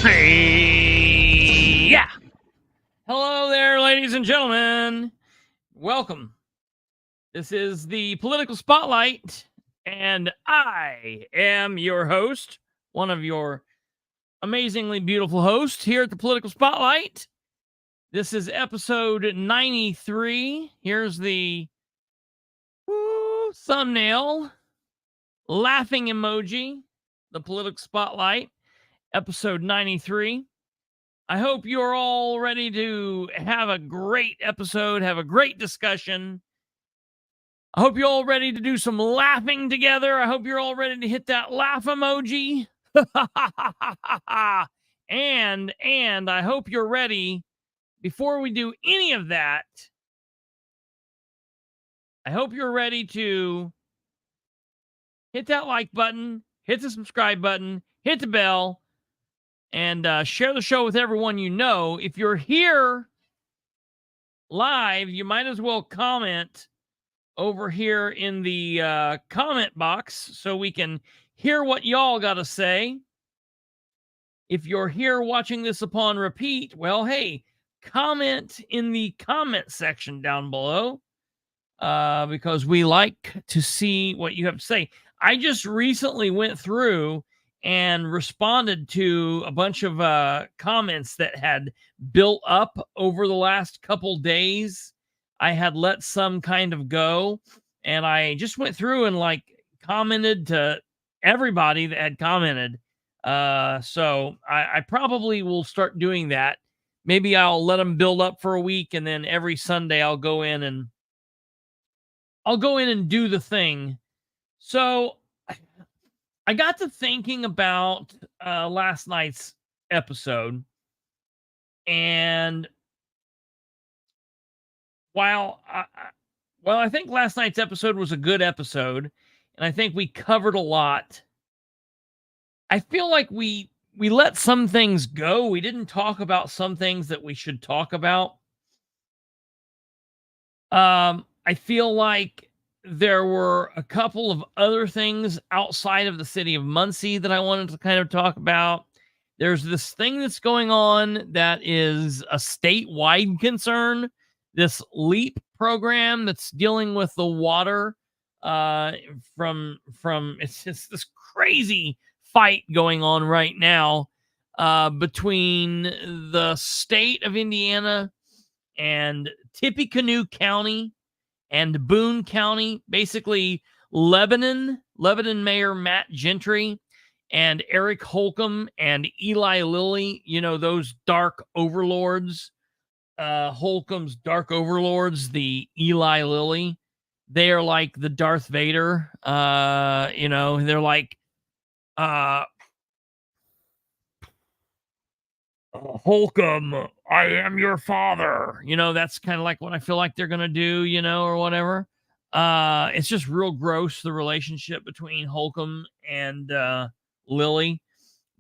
Yeah. Hello there, ladies and gentlemen. Welcome. This is the Political Spotlight, and I am your host, one of your amazingly beautiful hosts here at the Political Spotlight. This is episode 93. Here's the thumbnail, laughing emoji, the Political Spotlight, episode 93. I hope you're all ready to have a great episode, have a great discussion. I hope you're all ready to do some laughing together. I hope you're all ready to hit that laugh emoji. and I hope you're ready, before we do any of that, I hope you're ready to hit that like button, hit the subscribe button, hit the bell, and share the show with everyone you know. If you're here live, you might as well comment over here in the comment box so we can hear what y'all got to say. If you're here watching this upon repeat, well, hey, comment in the comment section down below, because we like to see what you have to say. I just recently went through and responded to a bunch of comments that had built up over the last couple days. I had let some kind of go, and I just went through and commented to everybody that had commented. So I probably will start doing that. Maybe I'll let them build up for a week, and then every Sunday I'll go in and do the thing. So I got to thinking about last night's episode, and while I think last night's episode was a good episode, and I think we covered a lot, I feel like we let some things go. We didn't talk about some things that we should talk about. I feel like there were a couple of other things outside of the city of Muncie that I wanted to kind of talk about. There's this thing that's going on that is a statewide concern, this LEAP program that's dealing with the water from it's just this crazy fight going on right now between the state of Indiana and Tippecanoe County and Boone County, basically Lebanon Mayor Matt Gentry and Eric Holcomb and Eli Lilly, you know, those dark overlords, Holcomb's dark overlords, the Eli Lilly. They are like the Darth Vader, you know, they're like Holcomb, I am your father. You know, that's kind of like what I feel like they're going to do, you know, or whatever. It's just real gross, the relationship between Holcomb and Lily.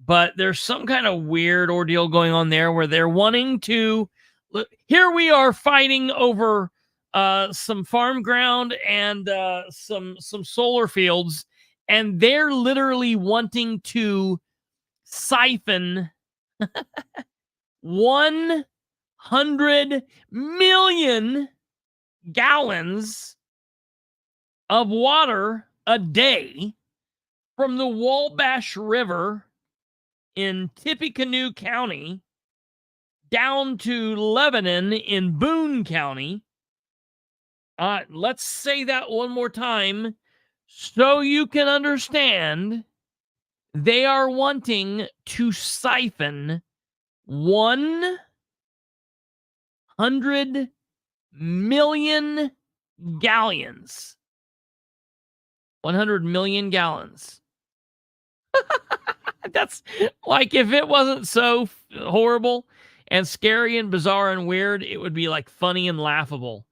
But there's some kind of weird ordeal going on there where they're wanting to. Here we are fighting over some farm ground and some solar fields, and they're literally wanting to siphon 100 million gallons of water a day from the Wabash River in Tippecanoe County down to Lebanon in Boone County. Let's say that one more time so you can understand. They are wanting to siphon 100 million gallons. 100 million gallons. That's like, if it wasn't so horrible and scary and bizarre and weird, it would be like funny and laughable.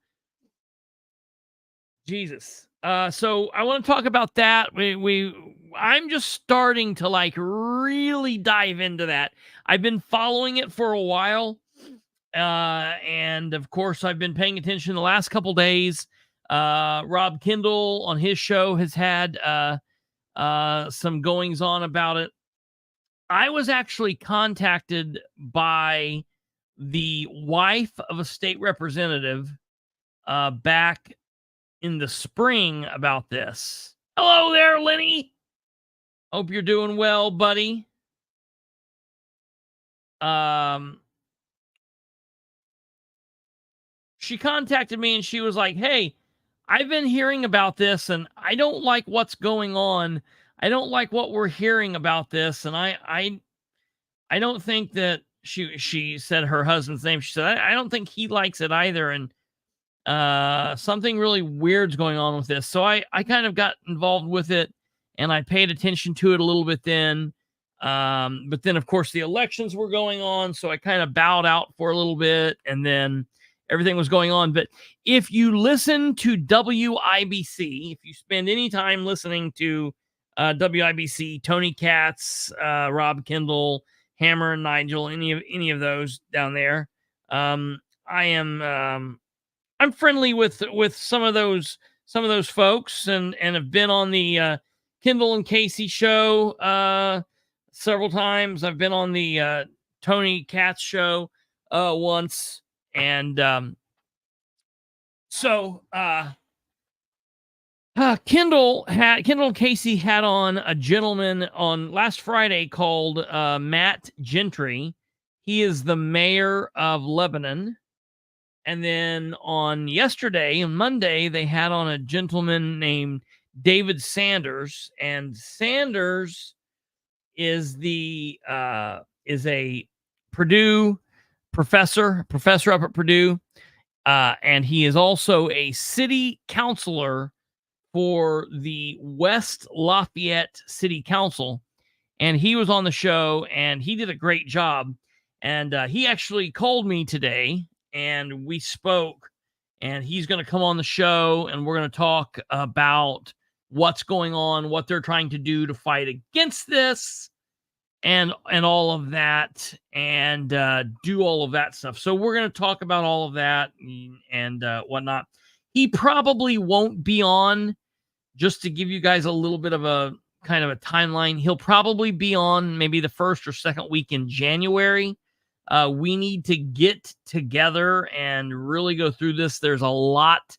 Jesus. So I want to talk about that. I'm just starting to like really dive into that. I've been following it for a while. And of course I've been paying attention the last couple days. Rob Kendall on his show has had some goings on about it. I was actually contacted by the wife of a state representative back in the spring about this. Hello there, Lenny. Hope you're doing well, buddy. She contacted me and she was like, "Hey, I've been hearing about this and I don't like what's going on. I don't like what we're hearing about this, and I don't think that," she said her husband's name. She said, I don't think he likes it either, and something really weird's going on with this. So I kind of got involved with it and I paid attention to it a little bit then. But then of course the elections were going on, so I kind of bowed out for a little bit, and then everything was going on. But if you listen to WIBC, if you spend any time listening to WIBC, Tony Katz, Rob Kendall, Hammer and Nigel, any of those down there, I am I'm friendly with some of those folks, and have been on the Kendall and Casey show several times. I've been on the Tony Katz show once, and so Kendall and Casey had on a gentleman on last Friday called Matt Gentry. He is the mayor of Lebanon. And then on yesterday, on Monday, they had on a gentleman named David Sanders, and Sanders is a Purdue professor up at Purdue, and he is also a city councilor for the West Lafayette City Council. And he was on the show and he did a great job. And he actually called me today and we spoke. And he's going to come on the show and we're going to talk about what's going on, what they're trying to do to fight against this, and all of that, and do all of that stuff. So we're going to talk about all of that and whatnot. He probably won't be on, just to give you guys a little bit of a kind of a timeline. He'll probably be on maybe the first or second week in January. We need to get together and really go through this. There's a lot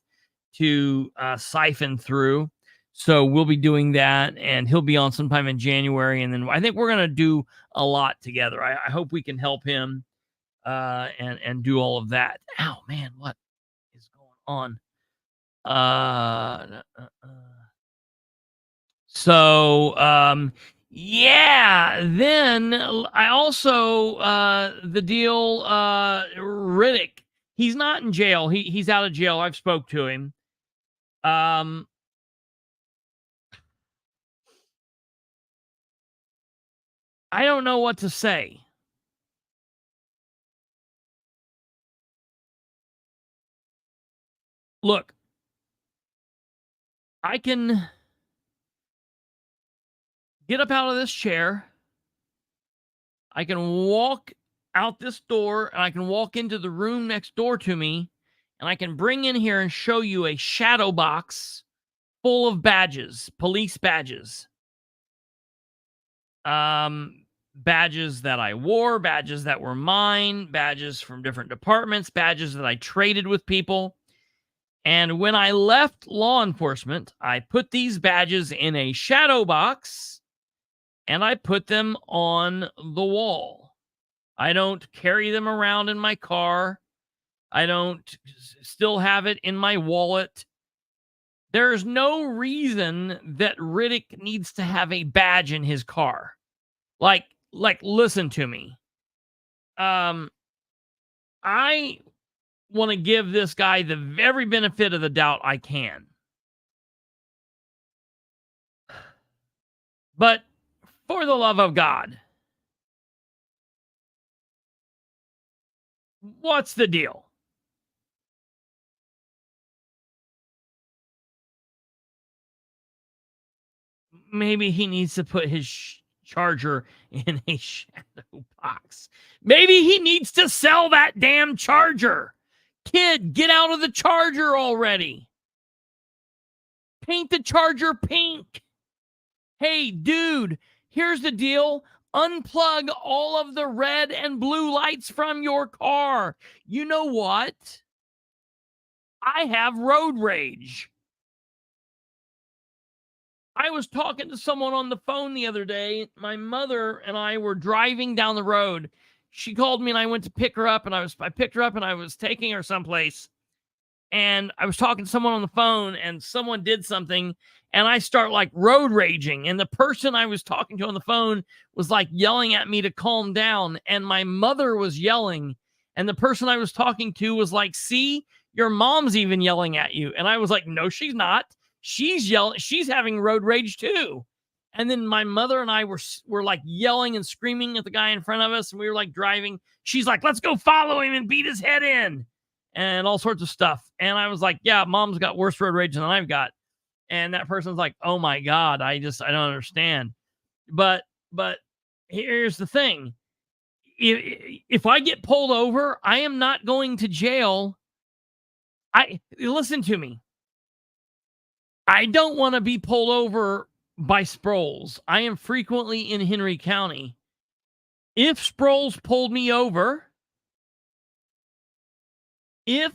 to siphon through. So we'll be doing that, and he'll be on sometime in January. And then I think we're going to do a lot together. I hope we can help him and do all of that. Ow, man, what is going on? So, yeah, then I also, the deal, Riddick, he's not in jail. He's out of jail. I've spoke to him. I don't know what to say. Look, I can get up out of this chair. I can walk out this door and I can walk into the room next door to me and I can bring in here and show you a shadow box full of badges, police badges. Badges that I wore, badges that were mine, badges from different departments, badges that I traded with people. And when I left law enforcement, I put these badges in a shadow box and I put them on the wall. I don't carry them around in my car. I don't still have it in my wallet. There's no reason that Riddick needs to have a badge in his car. Like, listen to me. I want to give this guy the every benefit of the doubt I can. But for the love of God, what's the deal? Maybe he needs to put his charger in a shadow box. Maybe he needs to sell that damn charger. Kid, get out of the charger already. Paint the charger pink. Hey, dude, here's the deal. Unplug all of the red and blue lights from your car. You know what? I have road rage. I was talking to someone on the phone the other day. My mother and I were driving down the road. She called me and I went to pick her up, and I picked her up and I was taking her someplace. And I was talking to someone on the phone and someone did something and I start like road raging. And the person I was talking to on the phone was like yelling at me to calm down. And my mother was yelling. And the person I was talking to was like, see, your mom's even yelling at you. And I was like, no, she's not. She's yelling. She's having road rage too. And then my mother and I were like yelling and screaming at the guy in front of us. And we were like driving. She's like, let's go follow him and beat his head in. And all sorts of stuff. And I was like, yeah, mom's got worse road rage than I've got. And that person's like, oh my God, I don't understand. But here's the thing. If I get pulled over, I am not going to jail. Listen to me. I don't want to be pulled over by Sproles. I am frequently in Henry County. If Sproles pulled me over, he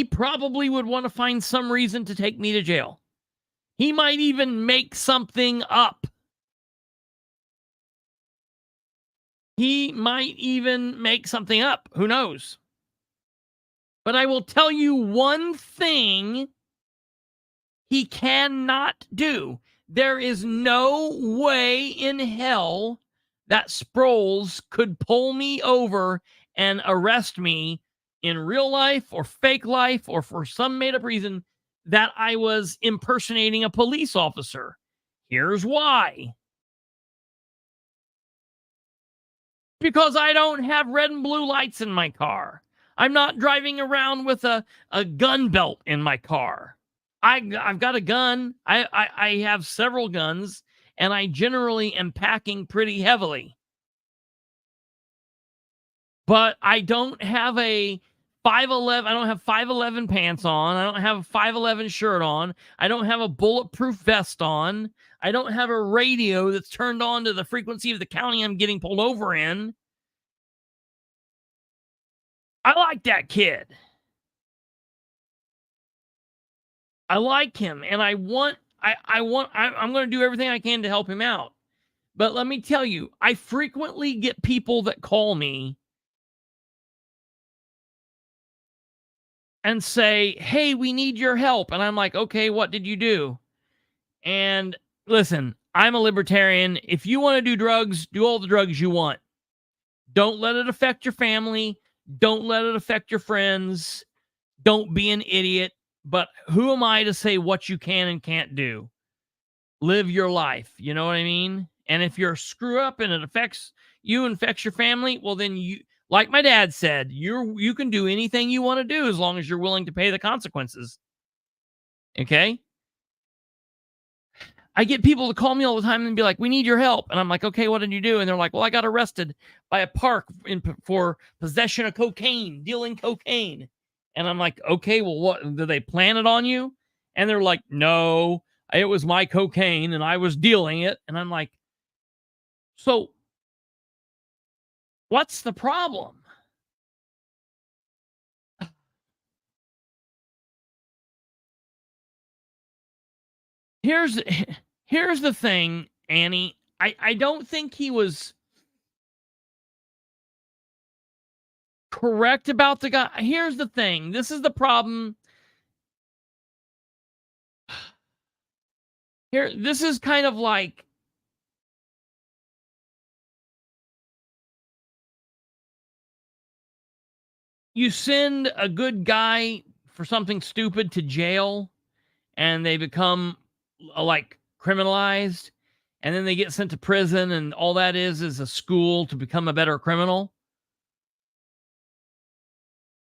probably would want to find some reason to take me to jail. He might even make something up. Who knows? But I will tell you one thing he cannot do. There is no way in hell that Sproles could pull me over and arrest me in real life or fake life or for some made up reason that I was impersonating a police officer. Here's why. Because I don't have red and blue lights in my car. I'm not driving around with a gun belt in my car. I've got a gun. I have several guns, and I generally am packing pretty heavily. But I don't have a 511. I don't have 511 pants on. I don't have a 511 shirt on. I don't have a bulletproof vest on. I don't have a radio that's turned on to the frequency of the county I'm getting pulled over in. I like that kid. I like him, and I'm going to do everything I can to help him out. But let me tell you, I frequently get people that call me and say, hey, we need your help. And I'm like, okay, what did you do? And listen, I'm a libertarian. If you want to do drugs, do all the drugs you want. Don't let it affect your family. Don't let it affect your friends. Don't be an idiot. But who am I to say what you can and can't do? Live your life. You know what I mean? And if you're a screw up and it affects you and affects your family, well, then you, like my dad said, you can do anything you want to do as long as you're willing to pay the consequences. Okay. I get people to call me all the time and be like, "We need your help." And I'm like, "Okay, what did you do?" And they're like, "Well, I got arrested by a park for possession of cocaine, dealing cocaine." And I'm like, "Okay, well, what did they plan it on you?" And they're like, "No, it was my cocaine and I was dealing it." And I'm like, "So what's the problem?" Here's here's the thing, Annie. I don't think he was correct about the guy. Here's the thing. This is the problem. Here, this is kind of like you send a good guy for something stupid to jail and they become like criminalized and then they get sent to prison and all that is a school to become a better criminal.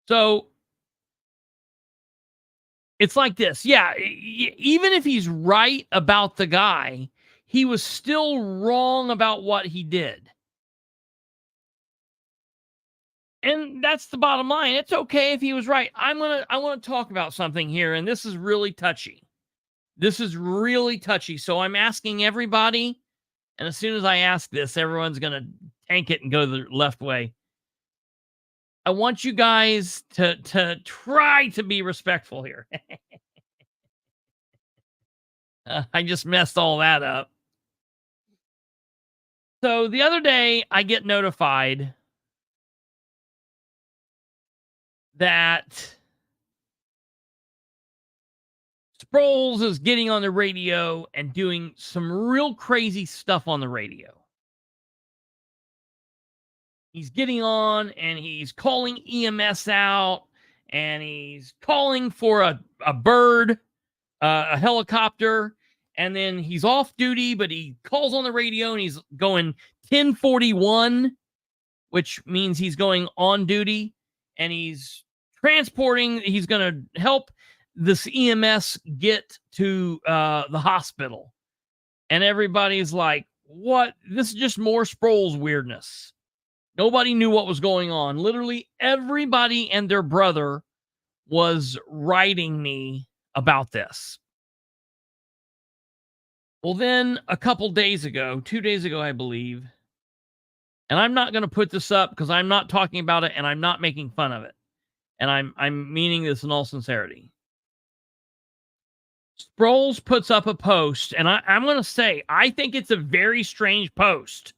So it's like this. Yeah, even if he's right about the guy, he was still wrong about what he did. And that's the bottom line. It's okay if he was right. I want to talk about something here and this is really touchy. This is really touchy. So I'm asking everybody, and as soon as I ask this, everyone's going to tank it and go the left way. I want you guys to try to be respectful here. I just messed all that up. So the other day, I get notified that Sproles is getting on the radio and doing some real crazy stuff on the radio. He's getting on and he's calling EMS out and he's calling for a bird, a helicopter, and then he's off duty, but he calls on the radio and he's going 1041, which means he's going on duty and he's transporting, he's going to help this EMS get to the hospital. And everybody's like, what? This is just more Sproles weirdness. Nobody knew what was going on. Literally everybody and their brother was writing me about this. Well, then a couple days ago, 2 days ago, I believe, and I'm not going to put this up because I'm not talking about it and I'm not making fun of it. And I'm meaning this in all sincerity. Sproles puts up a post, and I'm going to say, I think it's a very strange post.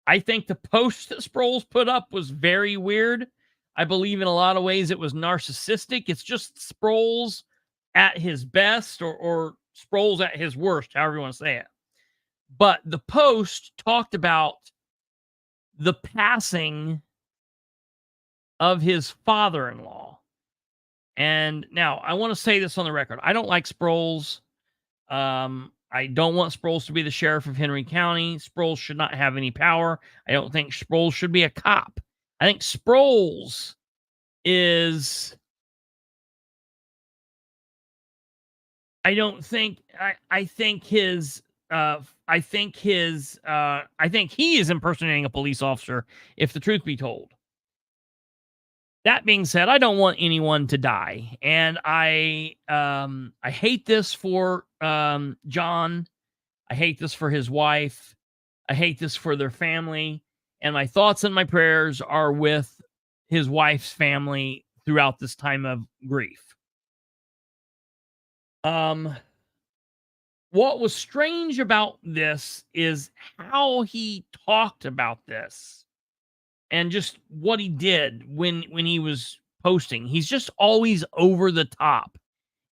I think the post that Sproles put up was very weird. I believe in a lot of ways it was narcissistic. It's just Sproles at his best or Sproles at his worst, however you want to say it. But the post talked about the passing of his father-in-law. And now I want to say this on the record. I don't like Sproles. I don't want Sproles to be the sheriff of Henry County. Sproles should not have any power. I don't think Sproles should be a cop. I think Sproles is. I don't think. I think his. I think his. I think he is impersonating a police officer. If the truth be told. That being said, I don't want anyone to die, and I hate this for John. I hate this for his wife. I hate this for their family. And my thoughts and my prayers are with his wife's family throughout this time of grief. What was strange about this is how he talked about this and just what he did when he was posting. He's just always over the top.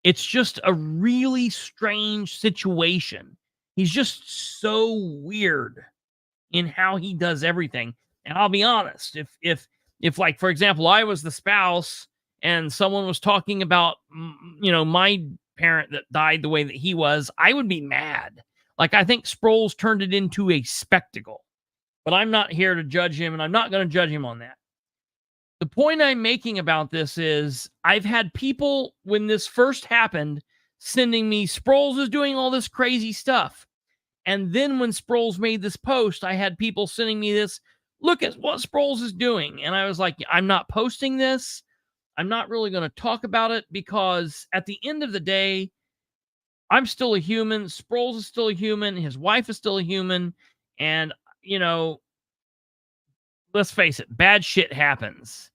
It's just a really strange situation. He's just so weird in how he does everything. And I'll be honest, if like, for example, I was the spouse and someone was talking about, my parent that died the way that he was, I would be mad. Like, I think Sproles turned it into a spectacle, but I'm not here to judge him and I'm not going to judge him on that. The point I'm making about this is I've had people when this first happened sending me, Sproles is doing all this crazy stuff. And then when Sproles made this post, I had people sending me this, look at what Sproles is doing. And I was like, I'm not posting this. I'm not really going to talk about it, because at the end of the day, I'm still a human. Sproles is still a human. His wife is still a human. And, you know, let's face it, bad shit happens.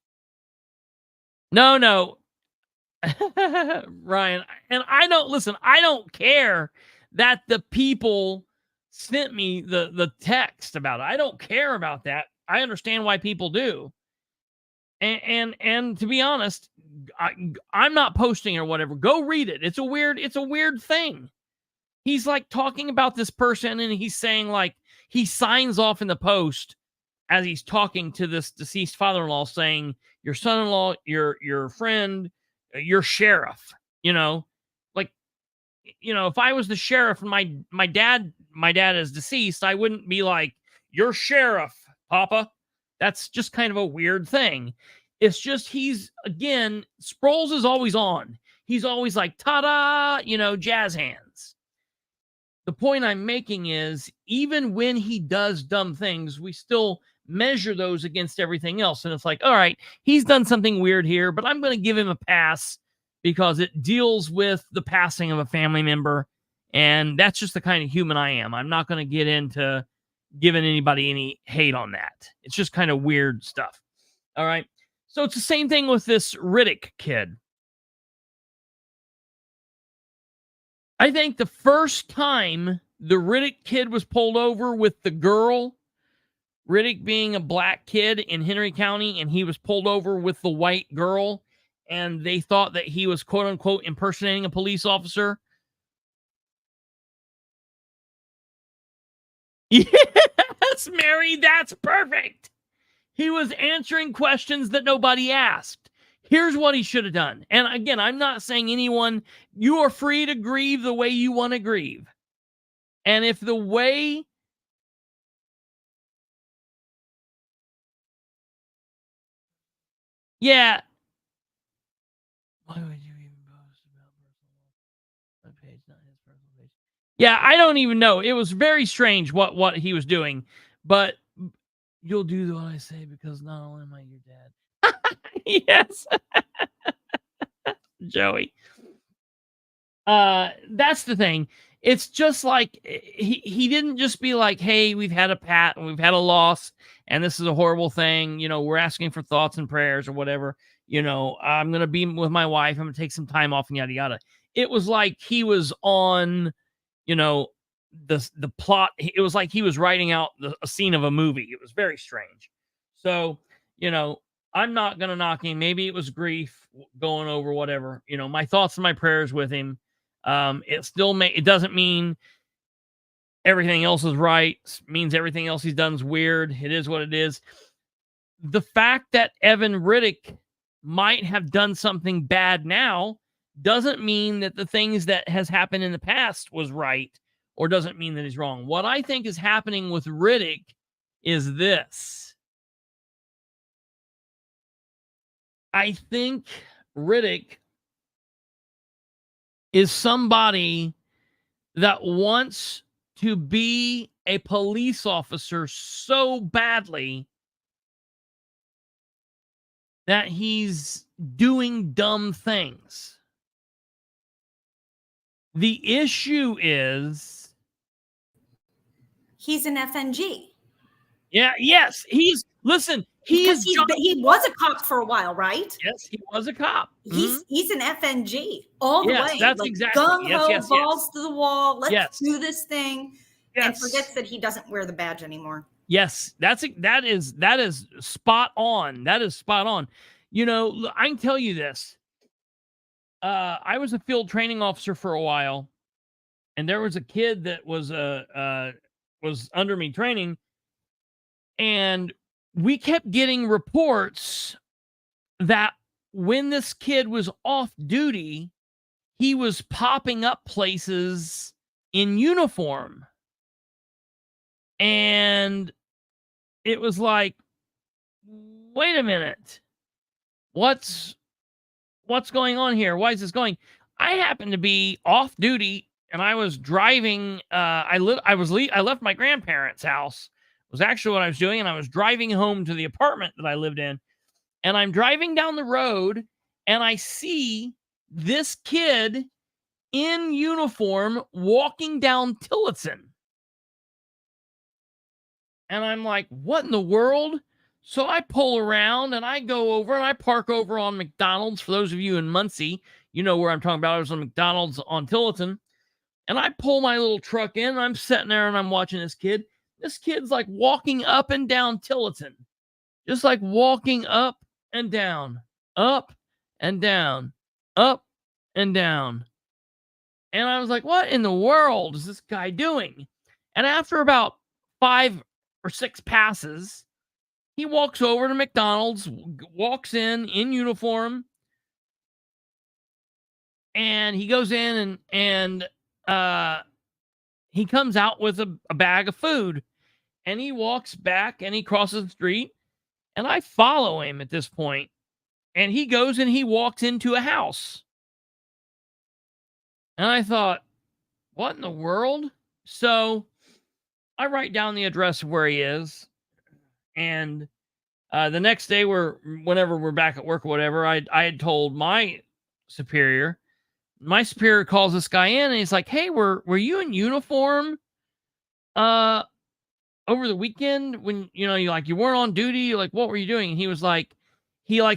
No. Ryan, and I don't care that the people sent me the text about it. I don't care about that. I understand why people do. And to be honest, I'm not posting or whatever. Go read it. It's a weird thing. He's like talking about this person, and he's saying, like, he signs off in the post as he's talking to this deceased father-in-law, saying, your son-in-law, your friend, your sheriff, like, if I was the sheriff and my dad is deceased, I wouldn't be like, your sheriff, Papa. That's just kind of a weird thing. It's just, Sproles is always on. He's always like, ta-da, jazz hands. The point I'm making is, even when he does dumb things, we still measure those against everything else. And it's like, all right, he's done something weird here, but I'm going to give him a pass because it deals with the passing of a family member. And that's just the kind of human I am. I'm not going to get into giving anybody any hate on that. It's just kind of weird stuff. All right. So it's the same thing with this Riddick kid. I think the first time the Riddick kid was pulled over with the girl, Riddick being a black kid in Henry County, and he was pulled over with the white girl, and they thought that he was, quote unquote, impersonating a police officer. Yes, Mary, that's perfect. He was answering questions that nobody asked. Here's what he should have done. And again, I'm not saying you are free to grieve the way you want to grieve. And if the way... Yeah. Why would you even post about personal page, not his personal page? Yeah, I don't even know. It was very strange what he was doing. But you'll do what I say, because not only am I your dad. Yes. Joey. That's the thing. It's just like, he didn't just be like, hey, we've had a pat and we've had a loss and this is a horrible thing. We're asking for thoughts and prayers or whatever. I'm going to be with my wife. I'm going to take some time off and yada, yada. It was like he was on, the plot. It was like he was writing out a scene of a movie. It was very strange. So, I'm not going to knock him. Maybe it was grief going over whatever, my thoughts and my prayers with him. It doesn't mean everything else is right. It means everything else he's done is weird. It is what it is. The fact that Evan Riddick might have done something bad now doesn't mean that the things that has happened in the past was right, or doesn't mean that he's wrong. What I think is happening with Riddick is this. I think Riddick is somebody that wants to be a police officer so badly that he's doing dumb things. The issue is, he's an FNG. Yeah, yes. He was a cop for a while, right? Yes, he was a cop. He's an FNG all the way. That's exactly. Gung-ho, balls to the wall. Let's do this thing. Yes. And forgets that he doesn't wear the badge anymore. Yes, that is spot on. That is spot on. I can tell you this. I was a field training officer for a while, and there was a kid that was under me training, and we kept getting reports that when this kid was off duty, he was popping up places in uniform. And it was like, wait a minute. What's going on here? Why is this going? I happened to be off duty and I was driving. I left my grandparents' house. Was actually what I was doing, and I was driving home to the apartment that I lived in. And I'm driving down the road, and I see this kid in uniform walking down Tillotson. And I'm like, what in the world? So I pull around and I go over and I park over on McDonald's. For those of you in Muncie, you know where I'm talking about. I was on McDonald's on Tillotson. And I pull my little truck in. And I'm sitting there and I'm watching this kid. This kid's like walking up and down Tillotson. Just like walking up and down, up and down, up and down. And I was like, what in the world is this guy doing? And after about 5 or 6 passes, he walks over to McDonald's, walks in uniform, and he goes in and he comes out with a bag of food, and he walks back and he crosses the street, and I follow him at this point, and he goes and he walks into a house. And I thought, what in the world? So I write down the address of where he is, and the next day, whenever we're back at work or whatever, I had told my superior. My superior calls this guy in, and he's like, "Hey, were you in uniform over the weekend when you weren't on duty? Like, what were you doing?" And he was like,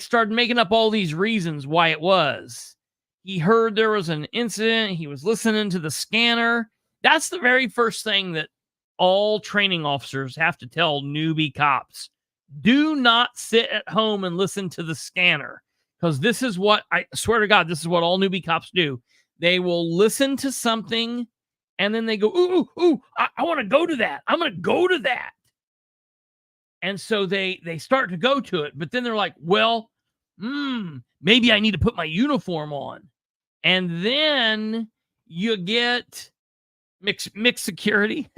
started making up all these reasons why it was. He heard there was an incident. He was listening to the scanner. That's the very first thing that all training officers have to tell newbie cops. Do not sit at home and listen to the scanner, because this is what, I swear to God, this is what all newbie cops do. They will listen to something and then they go, ooh, I want to go to that. I'm going to go to that. And so they start to go to it, but then they're like, well, maybe I need to put my uniform on. And then you get mixed security.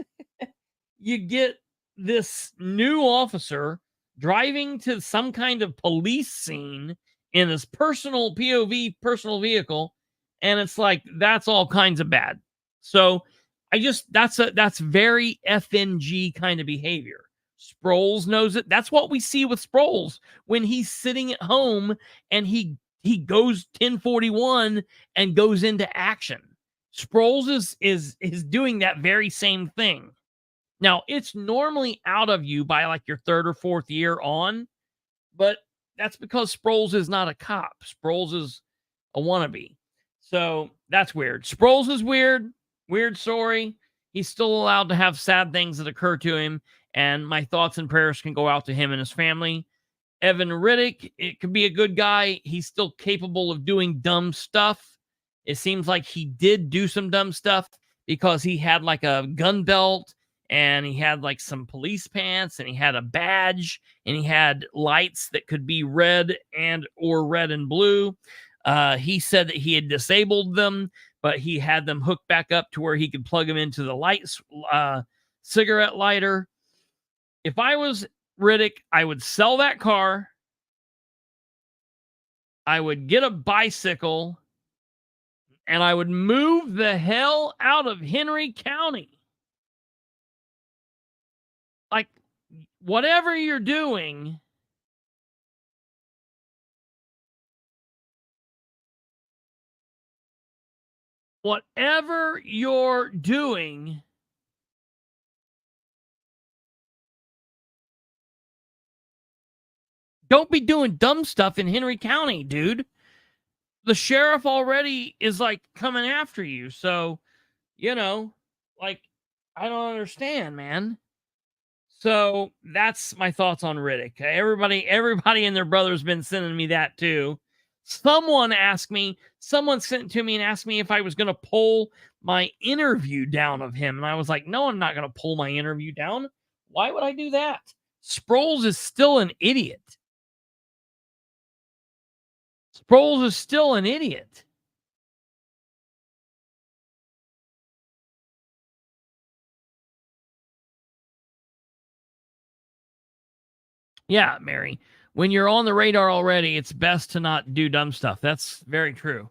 You get this new officer driving to some kind of police scene in his personal POV, personal vehicle. And it's like, that's all kinds of bad. So that's very FNG kind of behavior. Sproles knows it. That's what we see with Sproles when he's sitting at home and he goes 1041 and goes into action. Sproles is doing that very same thing. Now, it's normally out of you by like your 3rd or 4th year on, but that's because Sproles is not a cop. Sproles is a wannabe. So that's weird. Sproles is weird. Weird story. He's still allowed to have sad things that occur to him, and my thoughts and prayers can go out to him and his family. Evan Riddick, it could be a good guy. He's still capable of doing dumb stuff. It seems like he did do some dumb stuff because he had like a gun belt, and he had like some police pants, and he had a badge, and he had lights that could be red or red and blue. He said that he had disabled them, but he had them hooked back up to where he could plug them into the cigarette lighter. If I was Riddick, I would sell that car. I would get a bicycle, and I would move the hell out of Henry County. Like, whatever you're doing, don't be doing dumb stuff in Henry County, dude. The sheriff already is like coming after you. So, like, I don't understand, man. So that's my thoughts on Riddick. Everybody and their brother's been sending me that too. Someone sent it to me and asked me if I was going to pull my interview down of him. And I was like, no, I'm not going to pull my interview down. Why would I do that? Sproles is still an idiot. Sproles is still an idiot. Yeah, Mary. When you're on the radar already, it's best to not do dumb stuff. That's very true.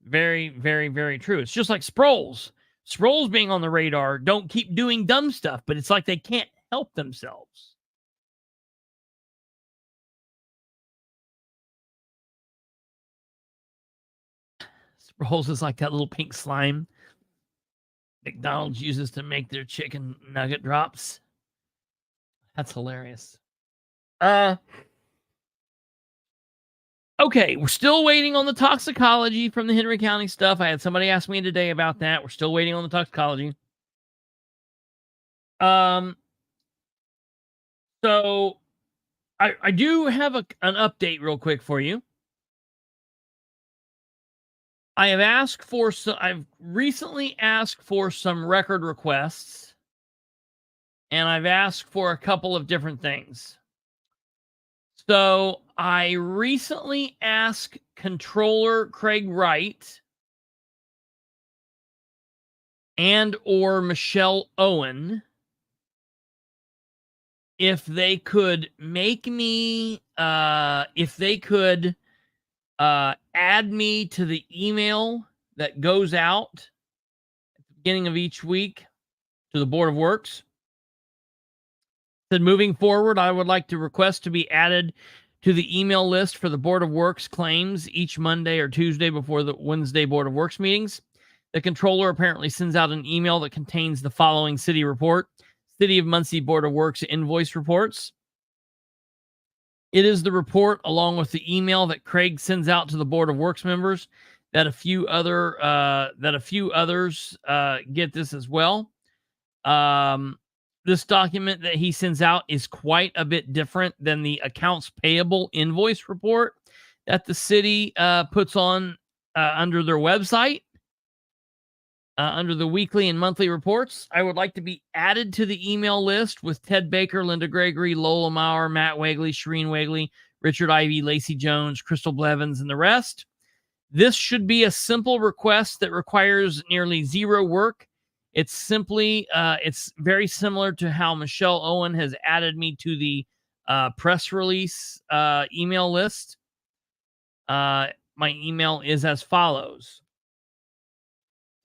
Very, very, very true. It's just like Sproles. Sproles being on the radar don't keep doing dumb stuff, but it's like they can't help themselves. Sproles is like that little pink slime McDonald's uses to make their chicken nugget drops. That's hilarious. Okay, we're still waiting on the toxicology from the Henry County stuff. I had somebody ask me today about that. We're still waiting on the toxicology. So I do have an update real quick for you. I've recently asked for some record requests, and I've asked for a couple of different things. So I recently asked Controller Craig Wright and or Michelle Owen if they could make me, if they could add me to the email that goes out at the beginning of each week to the Board of Works. Said, moving forward, I would like to request to be added to the email list for the Board of Works claims each Monday or Tuesday before the Wednesday Board of Works meetings. The controller apparently sends out an email that contains the following city report: City of Muncie Board of Works invoice reports. It is the report along with the email that Craig sends out to the Board of Works members that a few others get this as well. This document that he sends out is quite a bit different than the accounts payable invoice report that the city puts on under their website, under the weekly and monthly reports. I would like to be added to the email list with Ted Baker, Linda Gregory, Lola Maurer, Matt Wegley, Shireen Wegley, Richard Ivey, Lacey Jones, Crystal Blevins, and the rest. This should be a simple request that requires nearly zero work. It's simply, it's very similar to how Michelle Owen has added me to the press release email list. My email is as follows.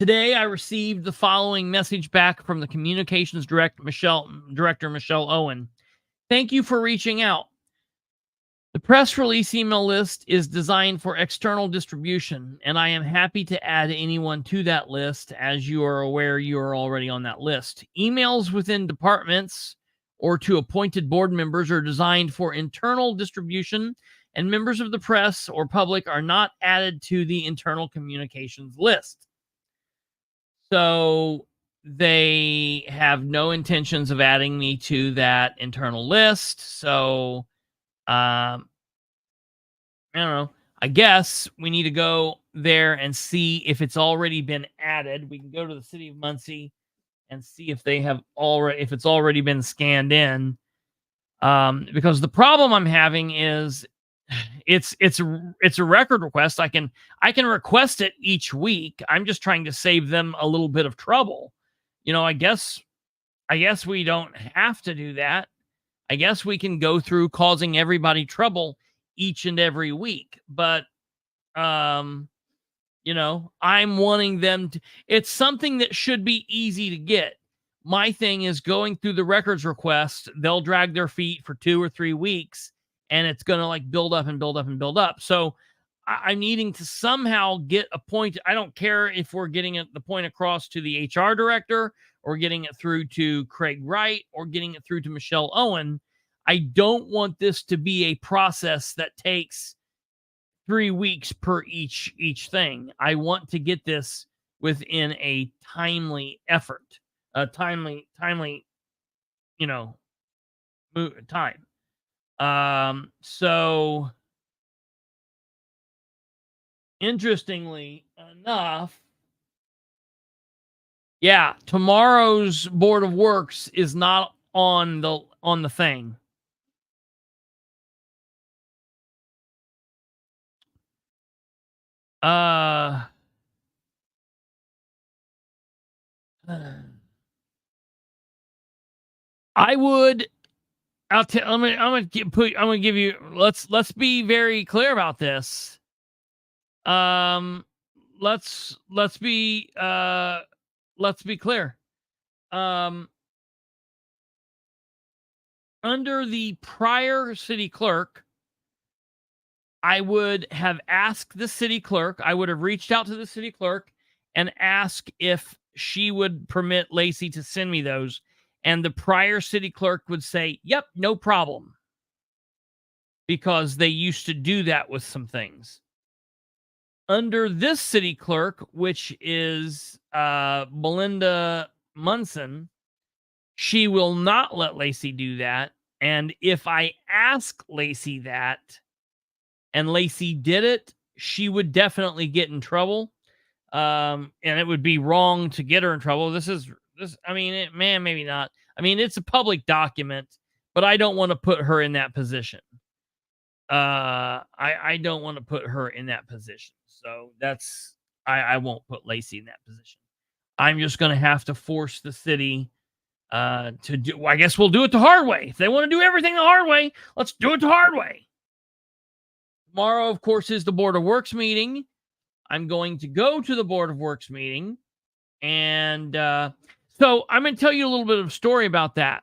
Today, I received the following message back from the Communications Director, Michelle Owen. Thank you for reaching out. The press release email list is designed for external distribution, and I am happy to add anyone to that list. As you are aware, you are already on that list. Emails within departments or to appointed board members are designed for internal distribution, and members of the press or public are not added to the internal communications list. So they have no intentions of adding me to that internal list. So I don't know. I guess we need to go there and see if it's already been added. We can go to the City of Muncie and see if they have if it's already been scanned in. Because the problem I'm having is it's a record request. I can request it each week. I'm just trying to save them a little bit of trouble. You know, I guess we don't have to do that. I guess we can go through causing everybody trouble each and every week. But, you know, I'm wanting them to, it's something that should be easy to get. My thing is going through the records request. They'll drag their feet for 2 or 3 weeks, and it's going to like build up and build up and build up. So I'm needing to somehow get a point. I don't care if we're getting the point across to the HR director or getting it through to Craig Wright or getting it through to Michelle Owen. I don't want this to be a process that takes 3 weeks per each thing. I want to get this within a timely effort, a timely, you know, time. So interestingly enough, yeah, tomorrow's Board of Works is not on the thing. I would. I'm gonna give you. Let's be very clear about this. let's be clear. Under the prior city clerk, I would have asked the city clerk, I would have reached out to the city clerk and asked if she would permit Lacey to send me those. And the prior city clerk would say, yep, no problem. Because they used to do that with some things. Under this city clerk, which is Melinda Munson, she will not let Lacey do that. And if I ask Lacey that, and Lacey did it, she would definitely get in trouble. And it would be wrong to get her in trouble. I mean, maybe not. I mean, it's a public document, but I don't want to put her in that position. I don't want to put her in that position. So I won't put Lacey in that position. I'm just going to have to force the city to do, I guess we'll do it the hard way. If they want to do everything the hard way, let's do it the hard way. Tomorrow, of course, is the Board of Works meeting. I'm going to go to the Board of Works meeting. And so I'm going to tell you a little bit of a story about that.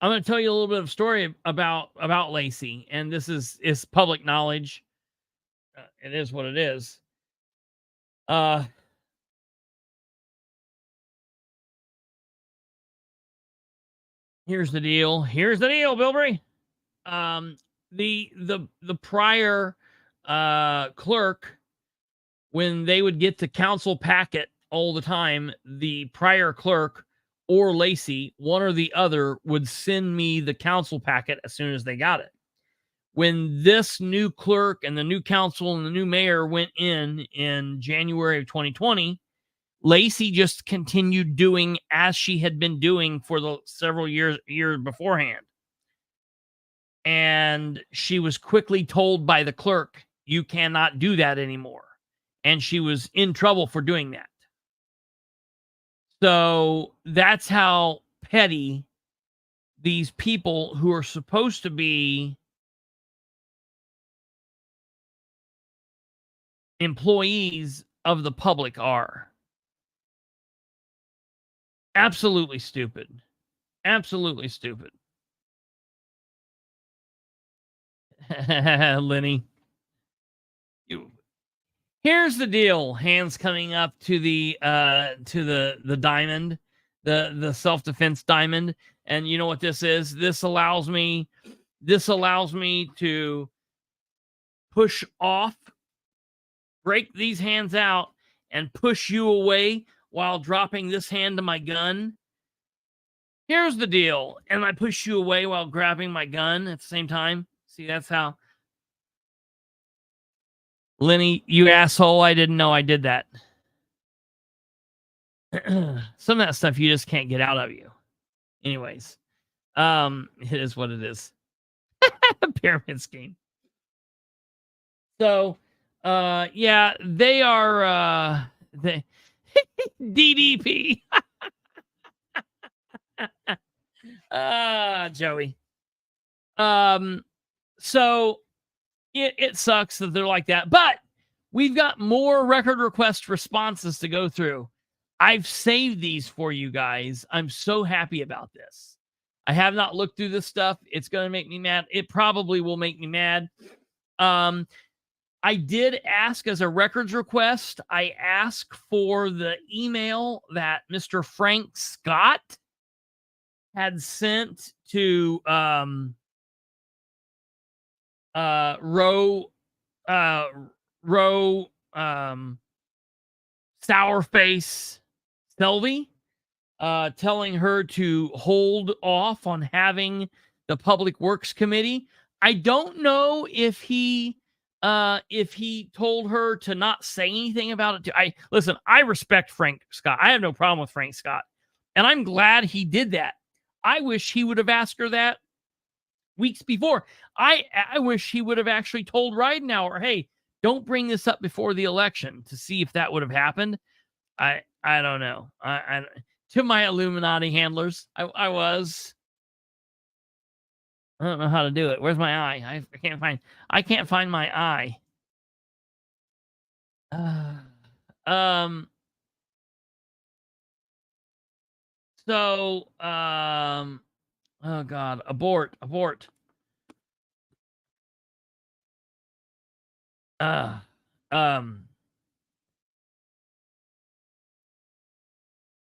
I'm going to tell you a little bit of a story about Lacey. And this is public knowledge. It is what it is. Here's the deal. Here's the deal, Bilbrey. The prior clerk, when they would get the council packet all the time, the prior clerk or Lacey, one or the other, would send me the council packet as soon as they got it. When this new clerk and the new council and the new mayor went in January of 2020, Lacey just continued doing as she had been doing for the several years beforehand. And she was quickly told by the clerk, you cannot do that anymore. And she was in trouble for doing that. So that's how petty these people who are supposed to be employees of the public are. Absolutely stupid. Absolutely stupid. Lenny. Here's the deal. Hands coming up to the diamond, the self-defense diamond. And you know what this is? This allows me to push off, break these hands out, and push you away while dropping this hand to my gun. Here's the deal. And I push you away while grabbing my gun at the same time. See, that's how. Lenny, you asshole, I didn't know I did that. Some of that stuff you just can't get out of you. Anyways, it is what it is. Pyramid scheme. So, yeah, they are, DDP. Joey. So it sucks that they're like that, but we've got more record request responses to go through. I've saved these for you guys. I'm so happy about this. I have not looked through this stuff. It's going to make me mad. It probably will make me mad. I did ask as a records request. I asked for the email that Mr. Frank Scott had sent to Sourface Selvey, telling her to hold off on having the Public Works Committee. I don't know if he told her to not say anything about it. Listen, I respect Frank Scott. I have no problem with Frank Scott. And I'm glad he did that. I wish he would have asked her that weeks before. I wish he would have actually told Ridenhour, hey, don't bring this up before the election, to see if that would have happened. I don't know. To my Illuminati handlers, I don't know how to do it. Where's my eye? I can't find my eye. So, oh God, abort.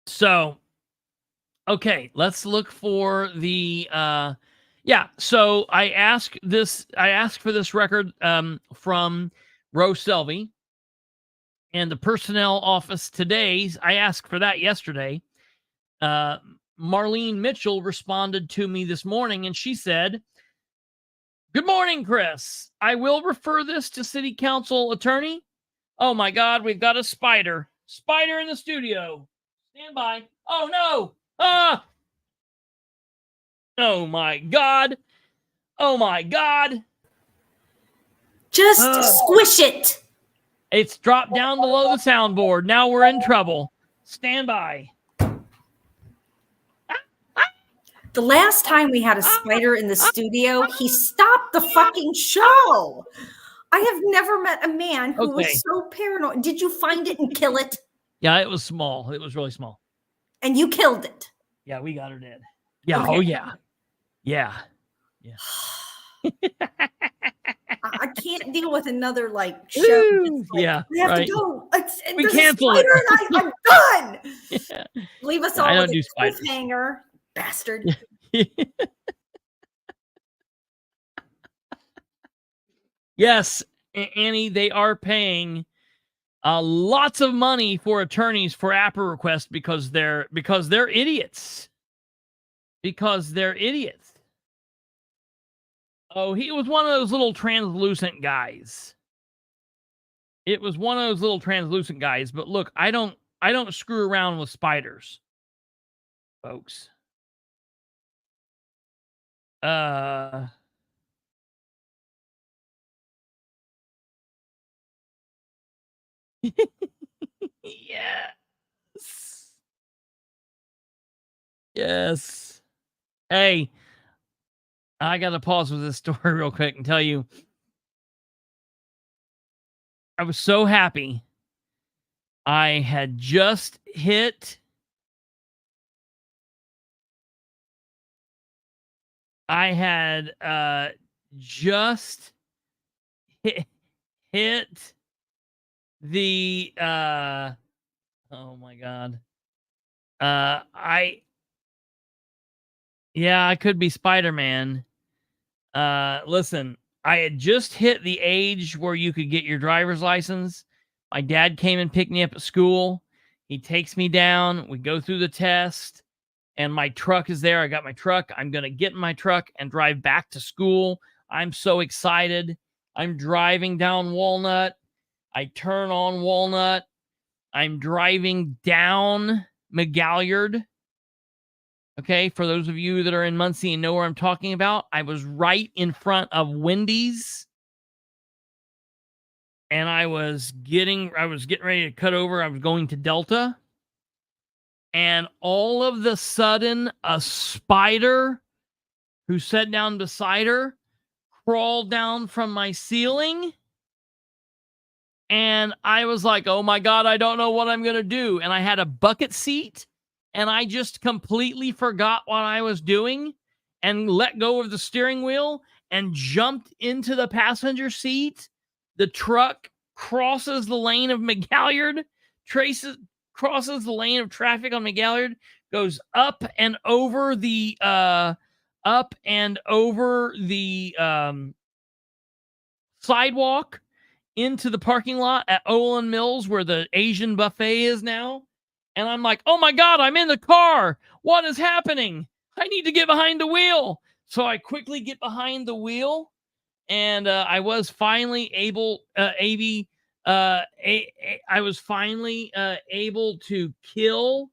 So, okay, let's look for the, yeah. So I asked for this record, from Rose Selvey and the personnel office today. I asked for that yesterday. Marlene Mitchell responded to me this morning and she said, "Good morning, Chris. I will refer this to city council attorney." Oh my God, we've got a spider. Spider in the studio. Stand by. Oh no. Ah! Oh my God. Oh my God. Just squish it. It's dropped down below the soundboard. Now we're in trouble. Stand by. The last time we had a spider in the studio, he stopped the fucking show. I have never met a man who was so paranoid. Did you find it and kill it? Yeah, it was small. It was really small. And you killed it? Yeah, we got her dead. Yeah. Okay. Oh, yeah. Yeah. Yeah. I can't deal with another show. Like, yeah. We have to go. We cancel it. I'm done. Yeah. Leave us all with a cliffhanger. Bastard. Yes, Annie, they are paying lots of money for attorneys for APA requests because they're idiots. Because they're idiots. Oh, he was one of those little translucent guys. It was one of those little translucent guys. But look, I don't screw around with spiders, folks. Yes. Yes. Hey, I got to pause with this story real quick and tell you, I was so happy. I had just hit just hit the oh my God. I could be Spider-Man. Listen, I had just hit the age where you could get your driver's license. My dad came and picked me up at school. He takes me down. We go through the test, and my truck is there. I got my truck. I'm going to get in my truck and drive back to school. I'm so excited. I'm driving down Walnut. I turn on Walnut. I'm driving down McGalliard. Okay, for those of you that are in Muncie and know where I'm talking about, I was right in front of Wendy's. And I was getting ready to cut over. I was going to Delta. And all of the sudden, a spider who sat down beside her crawled down from my ceiling. And I was like, oh my God, I don't know what I'm going to do. And I had a bucket seat. And I just completely forgot what I was doing and let go of the steering wheel and jumped into the passenger seat. The truck crosses the lane of McGalliard, crosses the lane of traffic on McGalliard, goes up and over the sidewalk into the parking lot at Olin Mills where the Asian buffet is now. And I'm like, oh my God, I'm in the car. What is happening? I need to get behind the wheel. So I quickly get behind the wheel. And I was finally able, able to kill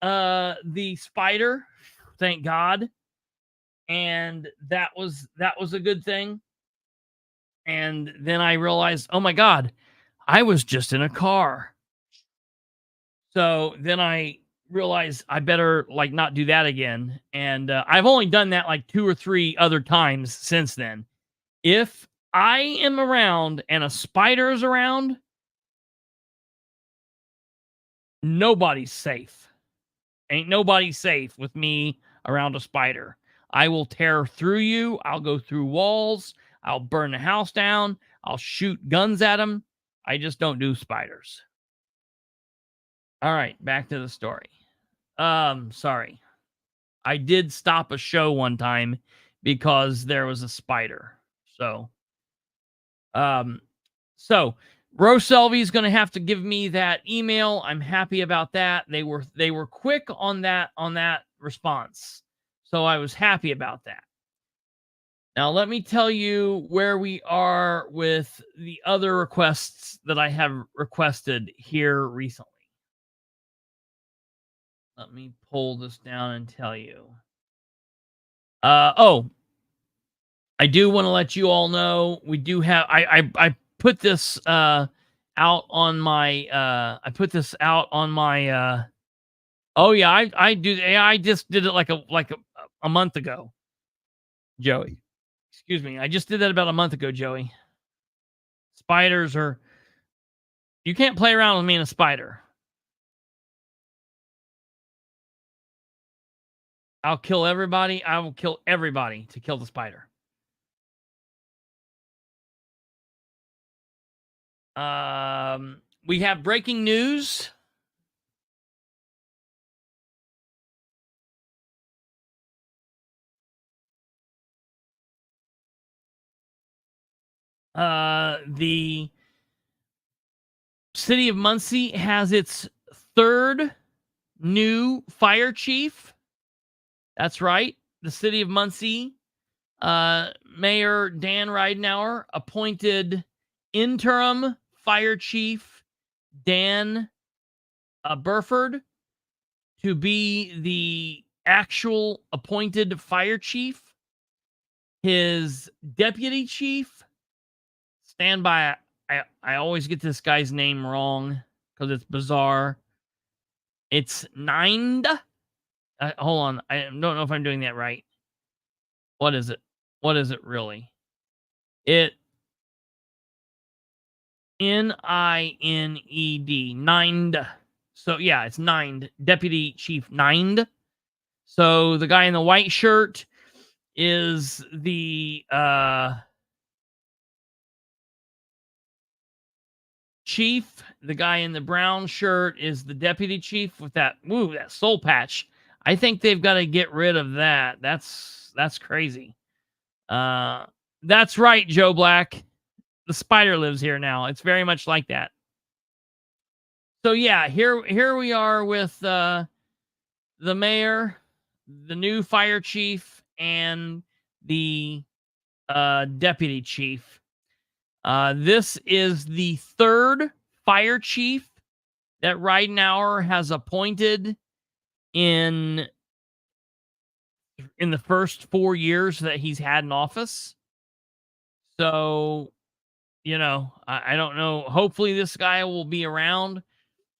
the spider. Thank God. And that was a good thing. And then I realized, oh my God, I was just in a car. So then I realized I better not do that again. And I've only done that 2 or 3 other times since then. If I am around and a spider is around, Nobody's safe. Ain't nobody safe with me around a spider. I will tear through you. I'll go through walls. I'll burn the house down. I'll shoot guns at them. I just don't do spiders. All right, back to the story. Sorry. I did stop a show one time because there was a spider. So, so Rose Selby's going to have to give me that email. I'm happy about that. They were quick on that response. So I was happy about that. Now let me tell you where we are with the other requests that I have requested here recently. Let me pull this down and tell you. I do want to let you all know we do have I put this out on my oh yeah, I just did it like a month ago. Joey. Excuse me. I just did that about a month ago, Joey. Spiders are you can't play around with me and a spider. I'll kill everybody. I will kill everybody to kill the spider. We have breaking news. The city of Muncie has its third new fire chief. That's right. The city of Muncie, Mayor Dan Ridenour appointed interim fire chief Dan Burford to be the actual appointed fire chief. His deputy chief, stand by. I always get this guy's name wrong because it's bizarre. It's Nind. Hold on. I don't know if I'm doing that right. What is it? What is it really? It Nined. Nind. So yeah, it's Nind. Deputy Chief Nind. So the guy in the white shirt is the chief. The guy in the brown shirt is the deputy chief with that soul patch. I think they've got to get rid of that. That's crazy. That's right, Joe Black. The spider lives here now. It's very much like that. So yeah, here we are with the mayor, the new fire chief, and the deputy chief. This is the third fire chief that Ridenour has appointed in the first 4 years that he's had in office. So, I don't know. Hopefully this guy will be around.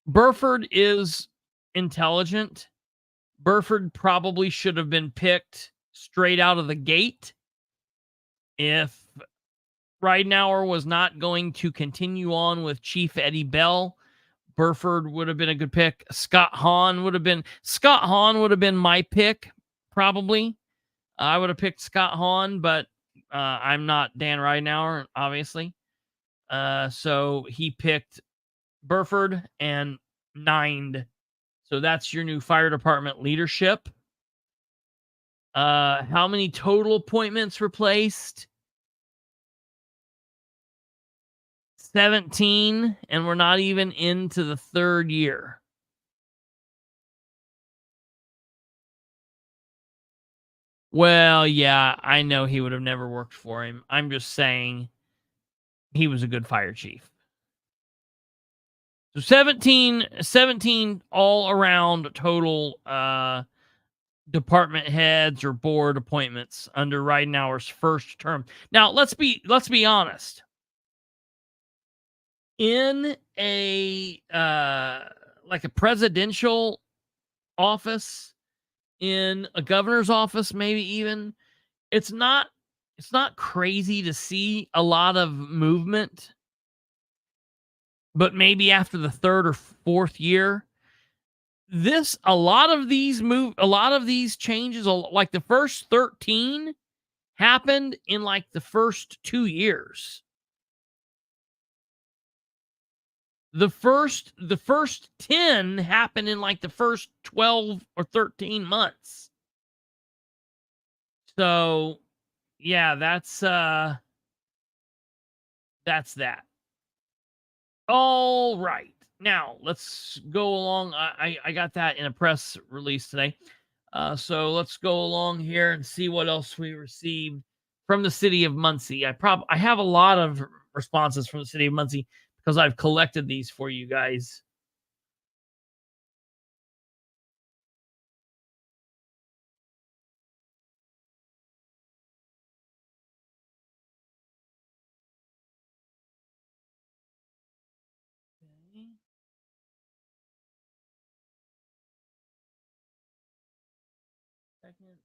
Burford is intelligent. Burford probably should have been picked straight out of the gate. If Ridenour was not going to continue on with Chief Eddie Bell, Burford would have been a good pick. Scott Hahn would have been my pick, probably. I would have picked Scott Hahn, but I'm not Dan Ridenour, obviously. So he picked Burford and Nind. So that's your new fire department leadership. How many total appointments replaced? 17, and we're not even into the third year. Well, yeah, I know he would have never worked for him. I'm just saying he was a good fire chief. So 17 all around total department heads or board appointments under Ridenour's first term. Now, let's be honest. In a like a presidential office, in a governor's office, maybe even, it's not crazy to see a lot of movement. But maybe after the third or fourth year, a lot of these changes, like the first 13 happened in like the first 2 years. The first 10 happened in like the first 12 or 13 months. So, yeah, that's that. All right. Now, let's go along. I got that in a press release today. So let's go along here and see what else we received from the city of Muncie. I have a lot of responses from the city of Muncie because I've collected these for you guys. Second.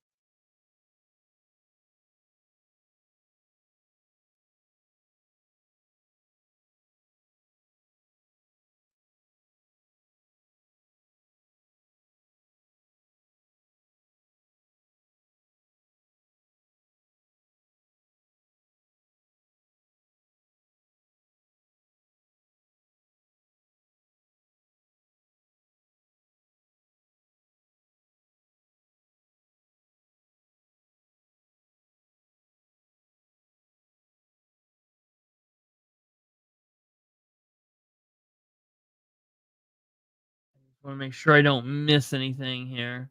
I want to make sure I don't miss anything here.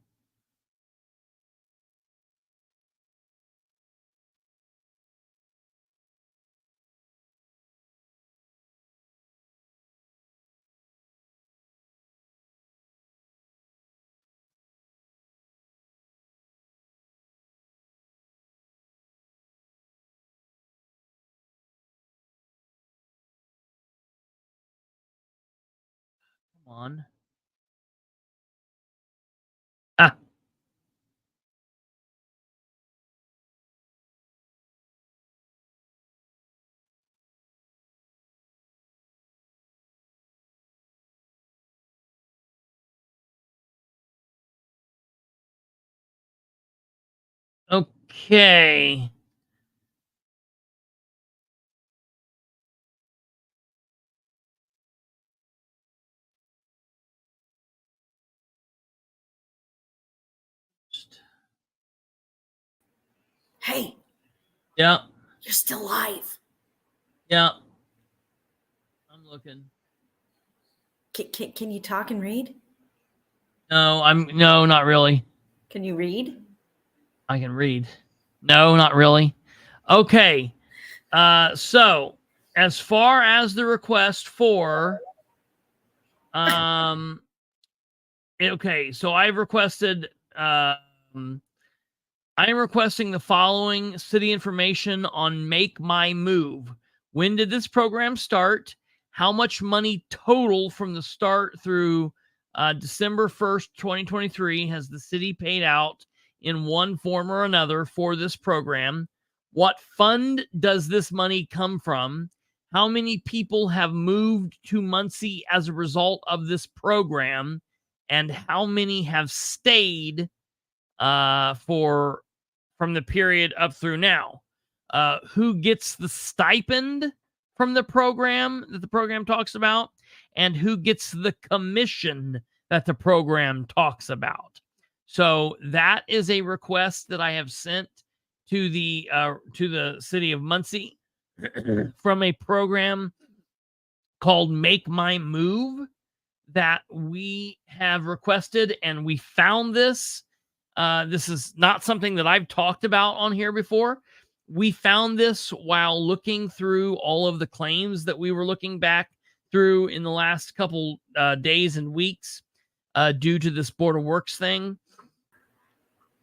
Come on. Ah. Okay. Hey, Yeah. you're still live. Yeah. I'm looking. Can you talk and read? No, not really. Can you read? I can read. No, not really. Okay. So as far as the request for okay, so I've requested I am requesting the following city information on Make My Move. When did this program start? How much money total from the start through December 1st, 2023 has the city paid out in one form or another for this program? What fund does this money come from? How many people have moved to Muncie as a result of this program? And how many have stayed for from the period up through now? Who gets the stipend from the program that the program talks about? And who gets the commission that the program talks about? So that is a request that I have sent to the city of Muncie from a program called Make My Move that we have requested, and we found this. This is not something that I've talked about on here before. We found this while looking through all of the claims that we were looking back through in the last couple days and weeks due to this Board of Works thing.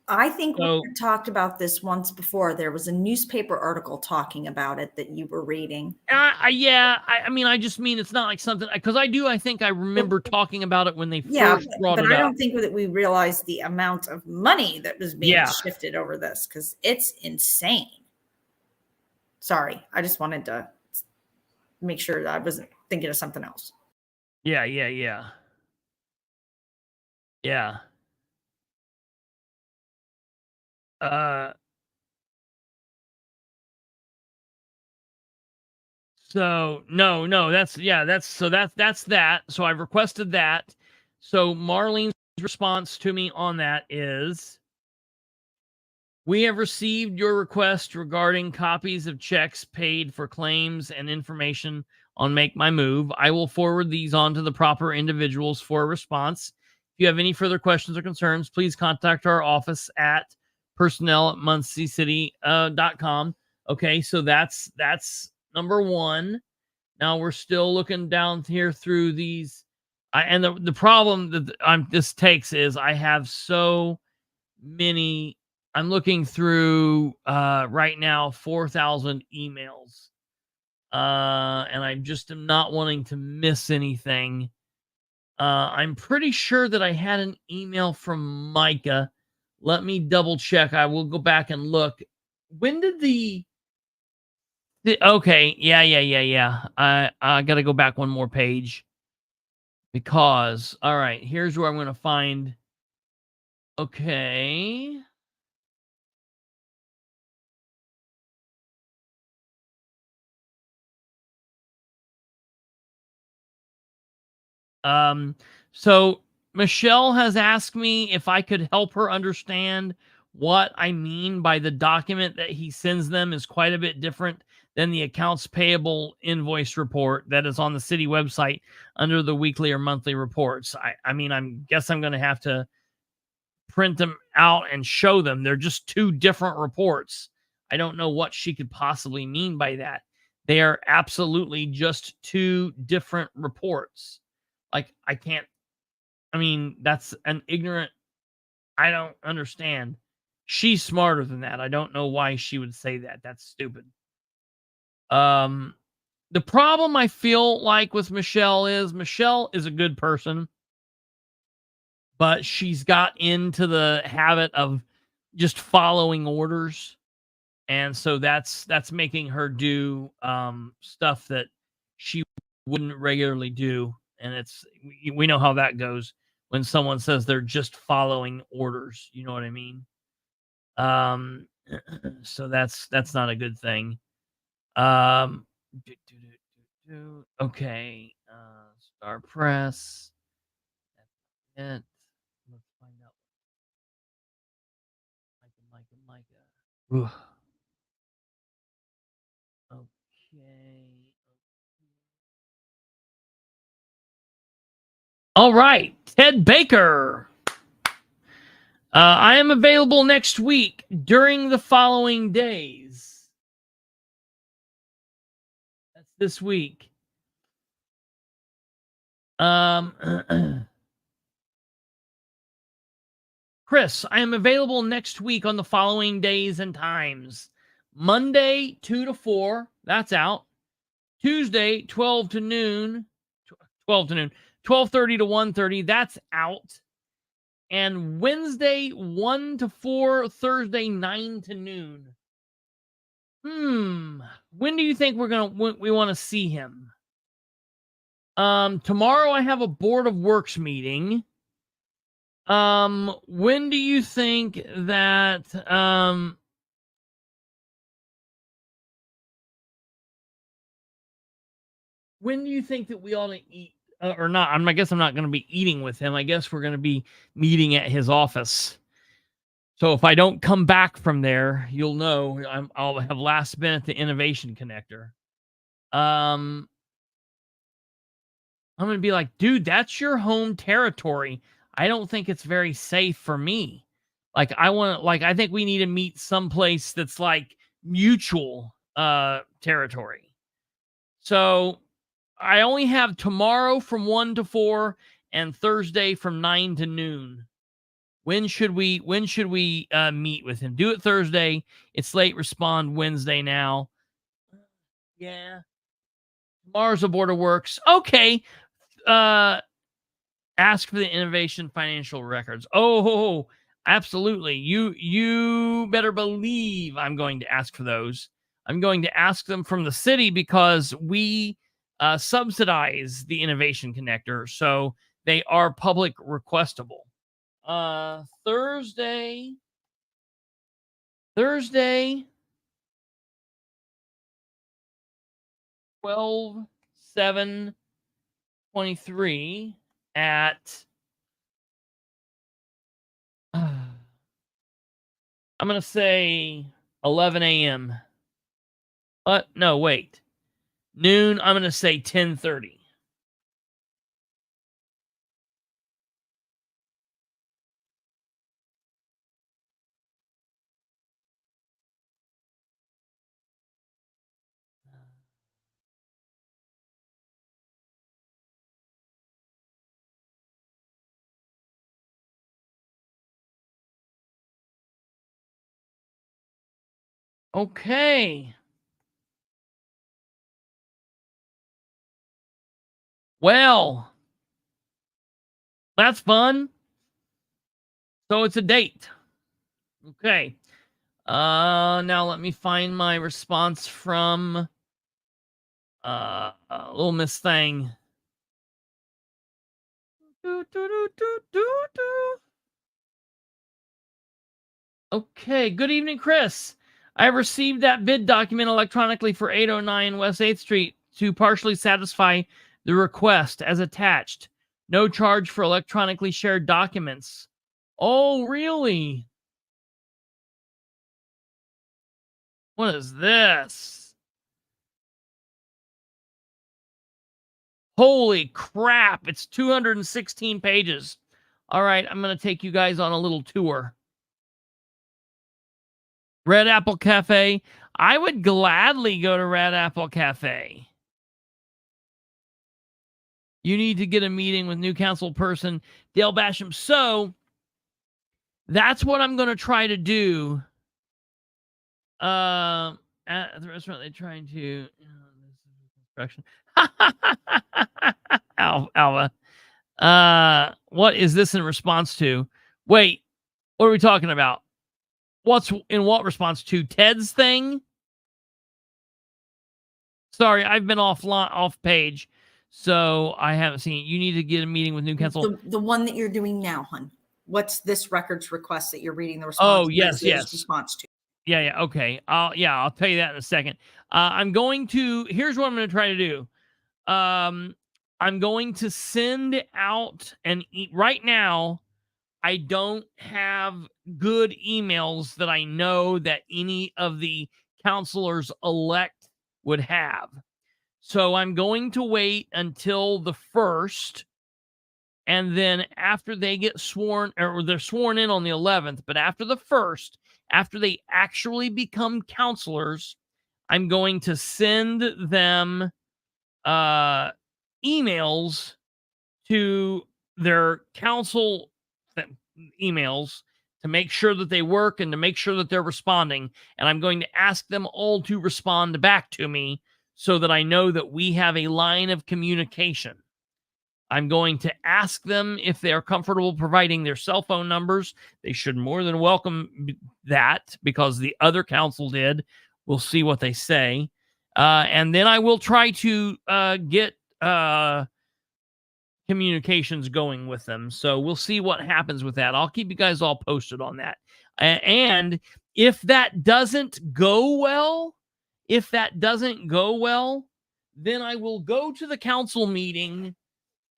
I think we talked about this once before. There was a newspaper article talking about it that you were reading. Yeah. I mean, I just mean it's not like something, because I think I remember talking about it when they first brought it up. But I don't think that we realized the amount of money that was being shifted over this, because it's insane. Sorry, I just wanted to make sure that I wasn't thinking of something else. Yeah. Yeah. So no, that's that. So I've requested that. So Marlene's response to me on that is, we have received your request regarding copies of checks paid for claims and information on Make My Move. I will forward these on to the proper individuals for a response. If you have any further questions or concerns, please contact our office at personnel@munciecity.com. Okay, so that's number one. Now we're still looking down here through these. And the problem that this takes is I have so many. I'm looking through right now 4,000 emails. And I just am not wanting to miss anything. I'm pretty sure that I had an email from Micah. Let me double check. I will go back and look. When did okay, yeah. I got to go back one more page because, all right, here's where I'm going to find. Okay. So Michelle has asked me if I could help her understand what I mean by the document that he sends them is quite a bit different than the accounts payable invoice report that is on the city website under the weekly or monthly reports. I mean, guess I'm going to have to print them out and show them. They're just two different reports. I don't know what she could possibly mean by that. They are absolutely just two different reports. Like, I mean, that's an ignorant, I don't understand. She's smarter than that. I don't know why she would say that. That's stupid. The problem I feel like with Michelle is a good person, but she's got into the habit of just following orders. And so that's making her do stuff that she wouldn't regularly do. And we know how that goes when someone says they're just following orders. You know what I mean? So that's not a good thing. Okay. Star Press. That's it. Let's find out. Micah. Okay. All right, Ted Baker. I am available next week during the following days. That's this week. Chris, I am available next week on the following days and times. Monday, 2 to 4. That's out. Tuesday, 12 to noon. 12 to noon. 12:30 to 1:30. That's out. And Wednesday, 1 to 4. Thursday, 9 to noon. When do you think we want to see him? Tomorrow I have a Board of Works meeting. When do you think that, when do you think that we ought to eat, or not? I guess I'm not going to be eating with him. I guess we're going to be meeting at his office. So if I don't come back from there, you'll know I'll have last been at the Innovation Connector. I'm going to be like, dude, that's your home territory. I don't think it's very safe for me. Like, I think we need to meet someplace that's like mutual territory. So I only have tomorrow from 1 to 4 and Thursday from 9 to noon. When should we meet with him? Do it Thursday. It's late. Respond Wednesday now. Yeah. Tomorrow's a Board of Works. Okay. Ask for the innovation financial records. Oh, absolutely. You better believe I'm going to ask for those. I'm going to ask them from the city because we subsidize the Innovation Connector, so they are public requestable. Thursday, 12/7/23 at I'm gonna say 11 a.m. No, wait. Noon. I'm gonna say 10:30. Okay. Well, that's fun. So it's a date. Okay. Now let me find my response from little Miss Thing. Okay, good evening, Chris. I have received that bid document electronically for 809 West 8th Street to partially satisfy the request as attached. No charge for electronically shared documents. Oh, really? What is this? Holy crap, it's 216 pages. All right, I'm going to take you guys on a little tour. Red Apple Cafe. I would gladly go to Red Apple Cafe. You need to get a meeting with new council person, Dale Basham. So that's what I'm going to try to do. At the restaurant, they're trying to. Construction. Alva. What is this in response to? Wait, what are we talking about? What's in what response to Ted's thing? Sorry, I've been off page, so I haven't seen it. You need to get a meeting with new council. The one that you're doing now, hon. What's this records request that you're reading the response? Oh, yes. Response to. Yeah. Okay. I'll tell you that in a second. I'm going to. Here's what I'm going to try to do. I'm going to send out right now. I don't have good emails that I know that any of the counselors elect would have. So I'm going to wait until the 1st. And then after they get sworn, or they're sworn in on the 11th, but after the 1st, after they actually become counselors, I'm going to send them emails to their council emails to make sure that they work and to make sure that they're responding. And I'm going to ask them all to respond back to me so that I know that we have a line of communication. I'm going to ask them if they are comfortable providing their cell phone numbers. They should more than welcome that because the other council did. We'll see what they say. And then I will try to get communications going with them. So we'll see what happens with that. I'll keep you guys all posted on that. And if that doesn't go well, then I will go to the council meeting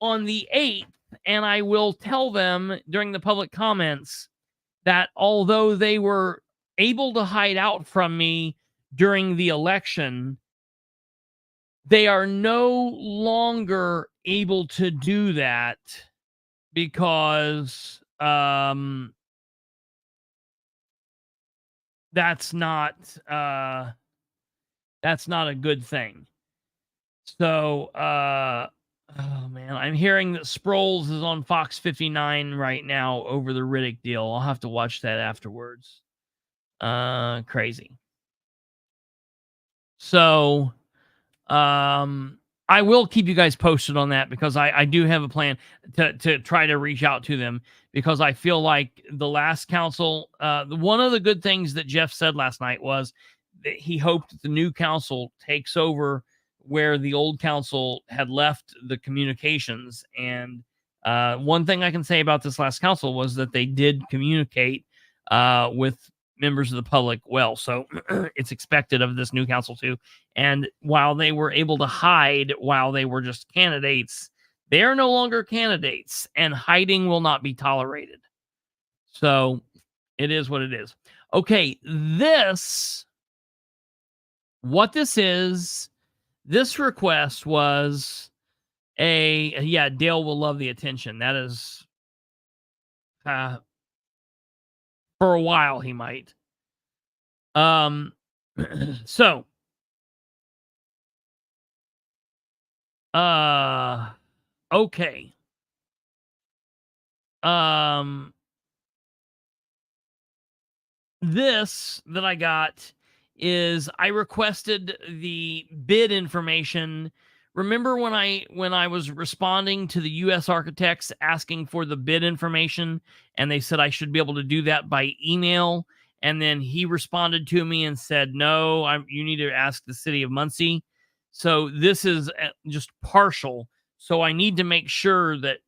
on the 8th and I will tell them during the public comments that although they were able to hide out from me during the election, they are no longer able to do that because that's not a good thing. So oh man, I'm hearing that Sproles is on Fox 59 right now over the Riddick deal. I'll have to watch that afterwards. Crazy. So I will keep you guys posted on that because I do have a plan to try to reach out to them because I feel like the last council, one of the good things that Jeff said last night was that he hoped that the new council takes over where the old council had left the communications and One thing I can say about this last council was that they did communicate with members of the public well. So it's expected of this new council too. And while they were able to hide while they were just candidates, they are no longer candidates, and hiding will not be tolerated. So it is what it is. Okay, what this is, this request was Dale will love the attention. That is, for a while he might. So, okay. This that I got is I requested the bid information. Remember when I was responding to the US architects asking for the bid information, and they said I should be able to do that by email, and then he responded to me and said, "No, you need to ask the city of Muncie." So this is just partial. So I need to make sure that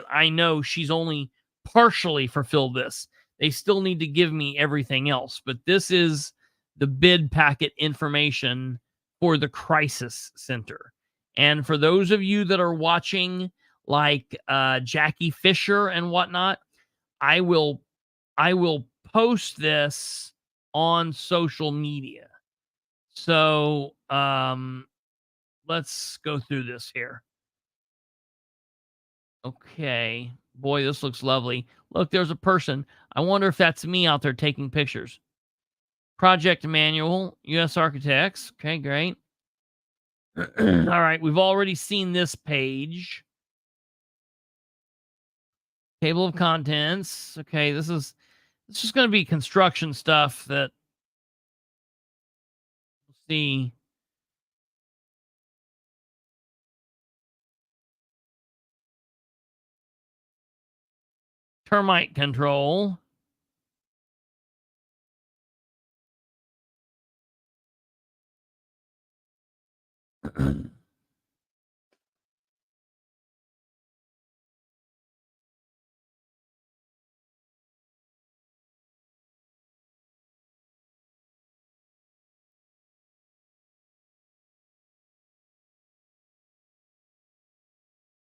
I know she's only partially fulfilled this. They still need to give me everything else, but this is the bid packet information for the crisis center. And for those of you that are watching, like Jackie Fisher and whatnot, I will post this on social media. So let's go through this here. Okay. Boy, this looks lovely. Look, there's a person. I wonder if that's me out there taking pictures. Project manual, US Architects. Okay, great. All right, we've already seen this page. Table of contents. Okay, it's just going to be construction stuff that we'll see. Termite control.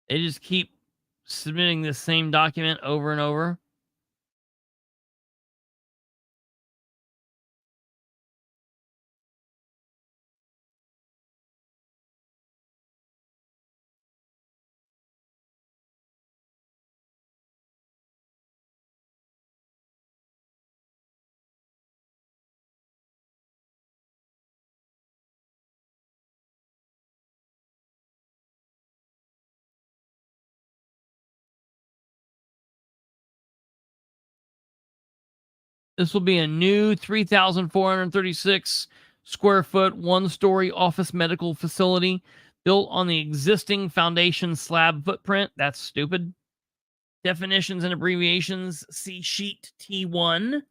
They just keep submitting the same document over and over. This will be a new 3,436 square foot, one-story office medical facility built on the existing foundation slab footprint. That's stupid. Definitions and abbreviations, see sheet T1.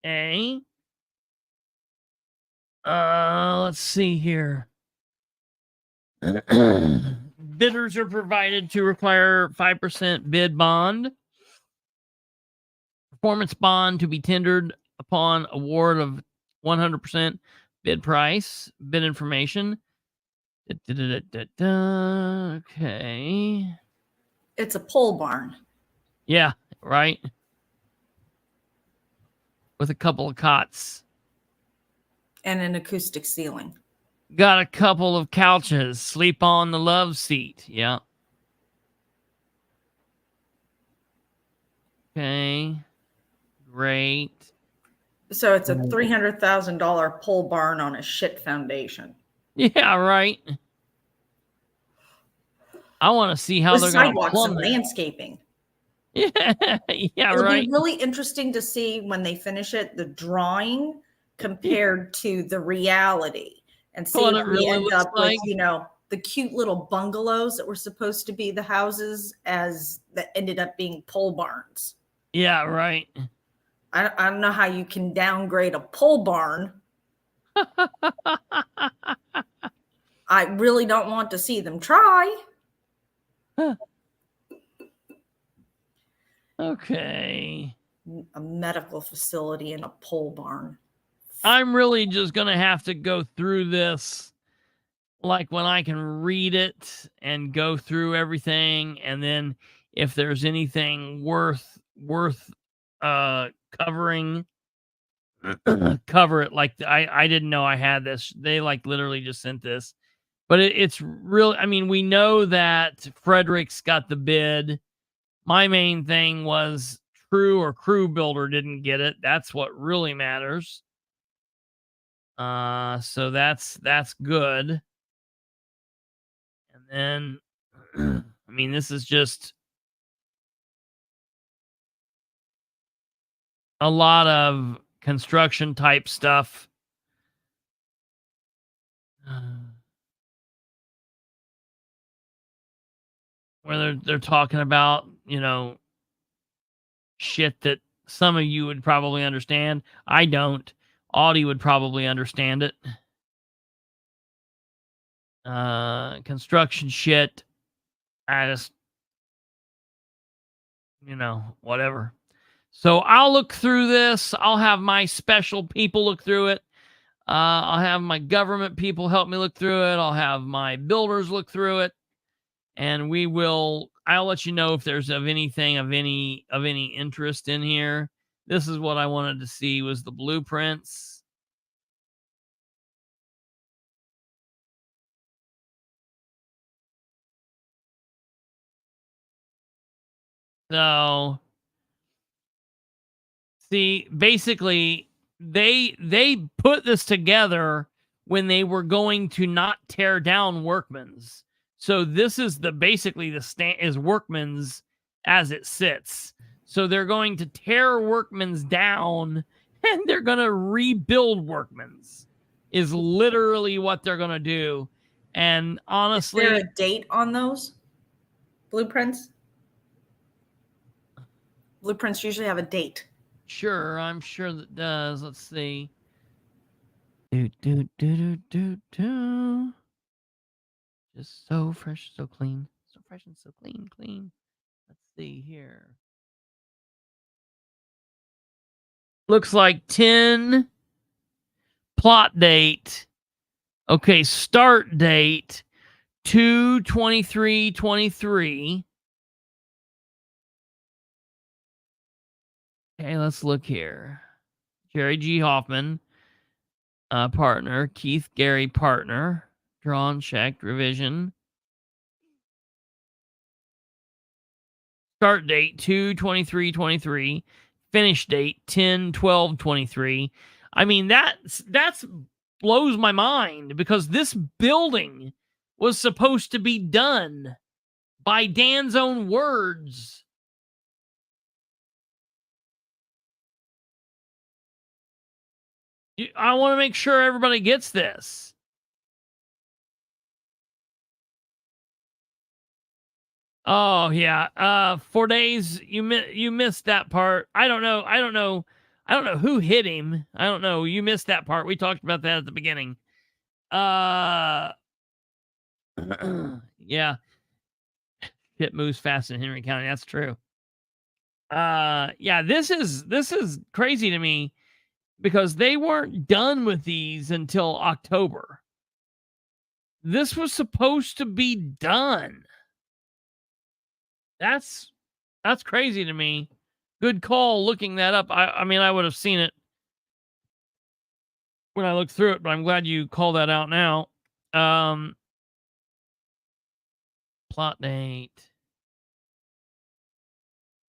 Okay. Let's see here. Bidders are provided to require 5% bid bond. Performance bond to be tendered upon award of 100% bid price. Bid information. Okay. It's a pole barn. Yeah, right. With a couple of cots. And an acoustic ceiling. Got a couple of couches. Sleep on the love seat. Yeah. Okay. Great. So it's a $300,000 pole barn on a shit foundation. Yeah, right. I want to see how they're going to plumb and that. Landscaping. Yeah, It'll right. be really interesting to see when they finish it, the drawing compared to the reality, and see What if it we really end looks up like. with, the cute little bungalows that were supposed to be the houses as that ended up being pole barns. Yeah, right. I don't know how you can downgrade a pole barn. I really don't want to see them try. Okay. A medical facility and a pole barn. I'm really just going to have to go through this like when I can read it and go through everything, and then if there's anything worth covering, cover it. Like I didn't know I had this. They like literally just sent this. But it's real. I mean, we know that Frederick's got the bid. My main thing was True or Crew Builder didn't get it. That's what really matters. So that's good. And then, I mean, this is just a lot of construction type stuff. Where they're talking about, you know, shit that some of you would probably understand. I don't. Audie would probably understand it. Construction shit. I just, you know, whatever. So I'll look through this. I'll have my special people look through it. I'll have my government people help me look through it. I'll have my builders look through it. And I'll let you know if there's anything of any interest in here. This is what I wanted to see was the blueprints. So, see, basically, they put this together when they were going to not tear down Workman's. So this is basically the stand is Workman's as it sits. So they're going to tear Workman's down and they're going to rebuild Workman's. Is literally what they're going to do. And honestly, is there a date on those blueprints? Blueprints usually have a date. Sure, I'm sure that does. Let's see. Just so fresh, so clean. So fresh and so clean. Let's see here. Looks like 10 plot date. Okay, start date 2/23/23. Okay, let's look here. Jerry G. Hoffman, partner. Keith Gary, partner. Drawn, checked, revision. Start date 2/23/23. Finish date 10/12/23. I mean, that's blows my mind because this building was supposed to be done by Dan's own words. I want to make sure everybody gets this. Oh yeah. 4 days. You missed that part. I don't know who hit him. I don't know. You missed that part. We talked about that at the beginning. Yeah. Shit moves fast in Henry County. That's true. Yeah, this is crazy to me because they weren't done with these until October. This was supposed to be done. That's crazy to me. Good call looking that up. I mean, I would have seen it when I looked through it, but I'm glad you called that out now. Plot date.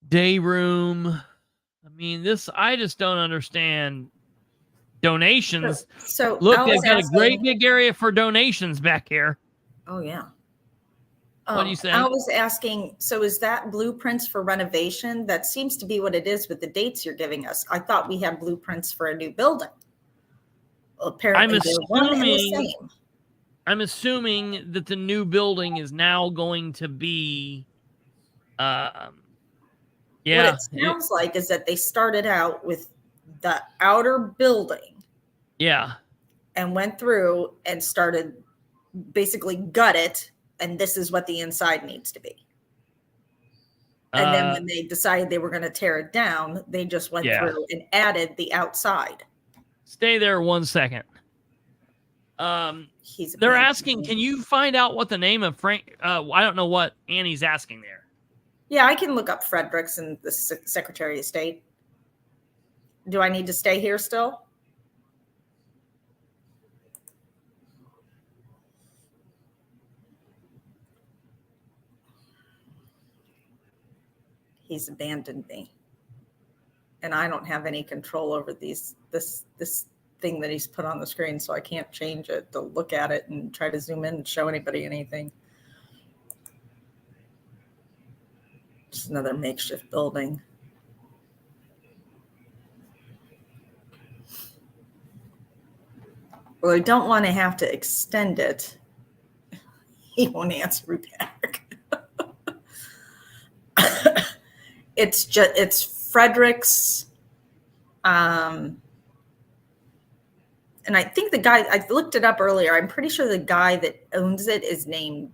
Day room. I mean, I just don't understand donations. So look, they've got a great big area for donations back here. Oh yeah. What do you say? I was asking, so is that blueprints for renovation? That seems to be what it is with the dates you're giving us. I thought we had blueprints for a new building. Well, apparently they're one and the same. I'm assuming that the new building is now going to be yeah. What it sounds like is that they started out with the outer building. Yeah. And went through and started basically gut it, and this is what the inside needs to be. And then when they decided they were going to tear it down, they just went through and added the outside. Stay there 1 second. They're asking, can you find out what the name of Frank? I don't know what Annie's asking there. Yeah, I can look up Fredericks and the Secretary of State. Do I need to stay here still? He's abandoned me. And I don't have any control over this thing that he's put on the screen, so I can't change it to look at it and try to zoom in and show anybody anything. Just another makeshift building. Well, I don't want to have to extend it. He won't answer me back. It's Fredericks. And I think the guy, I looked it up earlier. I'm pretty sure the guy that owns it is named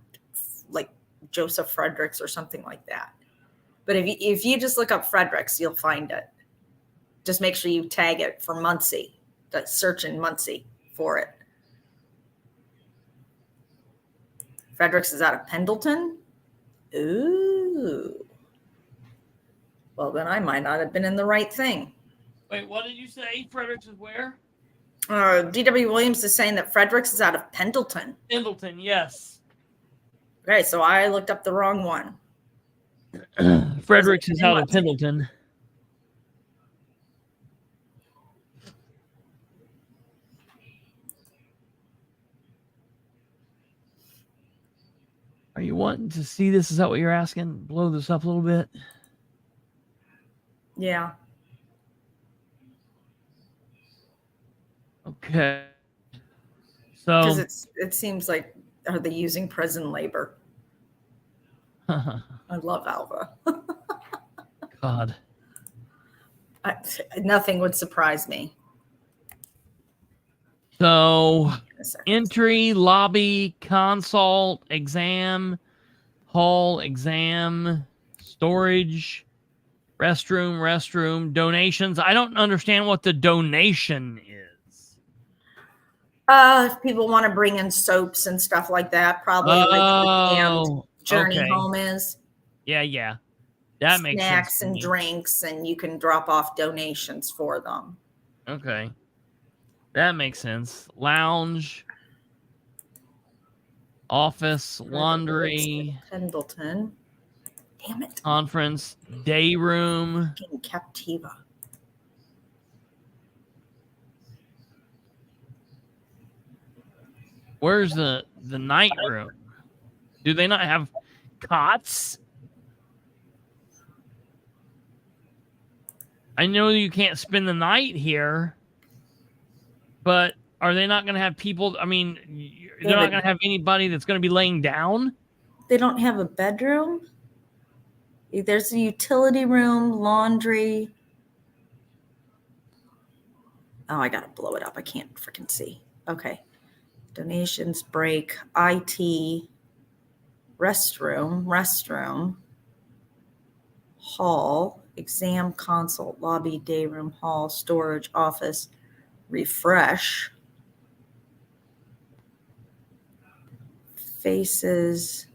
like Joseph Fredericks or something like that. But if you just look up Fredericks, you'll find it. Just make sure you tag it for Muncie. Search in Muncie for it. Fredericks is out of Pendleton. Ooh. Well, then I might not have been in the right thing. Wait, what did you say? Fredericks is where? D.W. Williams is saying that Fredericks is out of Pendleton. Pendleton, yes. Okay, so I looked up the wrong one. Fredericks is out of Pendleton. Are you wanting to see this? Is that what you're asking? Blow this up a little bit? Yeah. Okay. So because it seems like, are they using prison labor? I love Alva. God. Nothing would surprise me. So entry, lobby, consult, exam, hall, exam, storage, restroom, donations. I don't understand what the donation is. If people want to bring in soaps and stuff like that, probably like the canned Journey Home is. Yeah. That makes sense. Snacks and drinks, and you can drop off donations for them. Okay. That makes sense. Lounge, office, laundry, Pendleton. Damn it. Conference, day room. Fucking Captiva. Where's the night room? Do they not have cots? I know you can't spend the night here, but are they not going to have people? I mean, they're not going to have anybody that's going to be laying down? They don't have a bedroom? There's a utility room, laundry. Oh, I got to blow it up. I can't freaking see. Okay. Donations, break, IT, restroom, hall, exam, consult, lobby, day room, hall, storage, office, refresh, faces,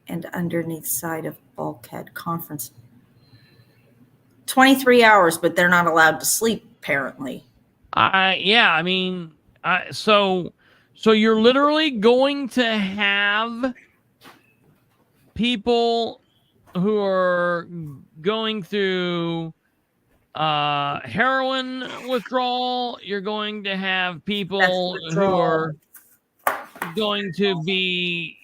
and underneath side of bulkhead, conference. 23 hours, but they're not allowed to sleep, apparently. Yeah, I mean, so you're literally going to have people who are going through heroin withdrawal. You're going to have people who are going to be,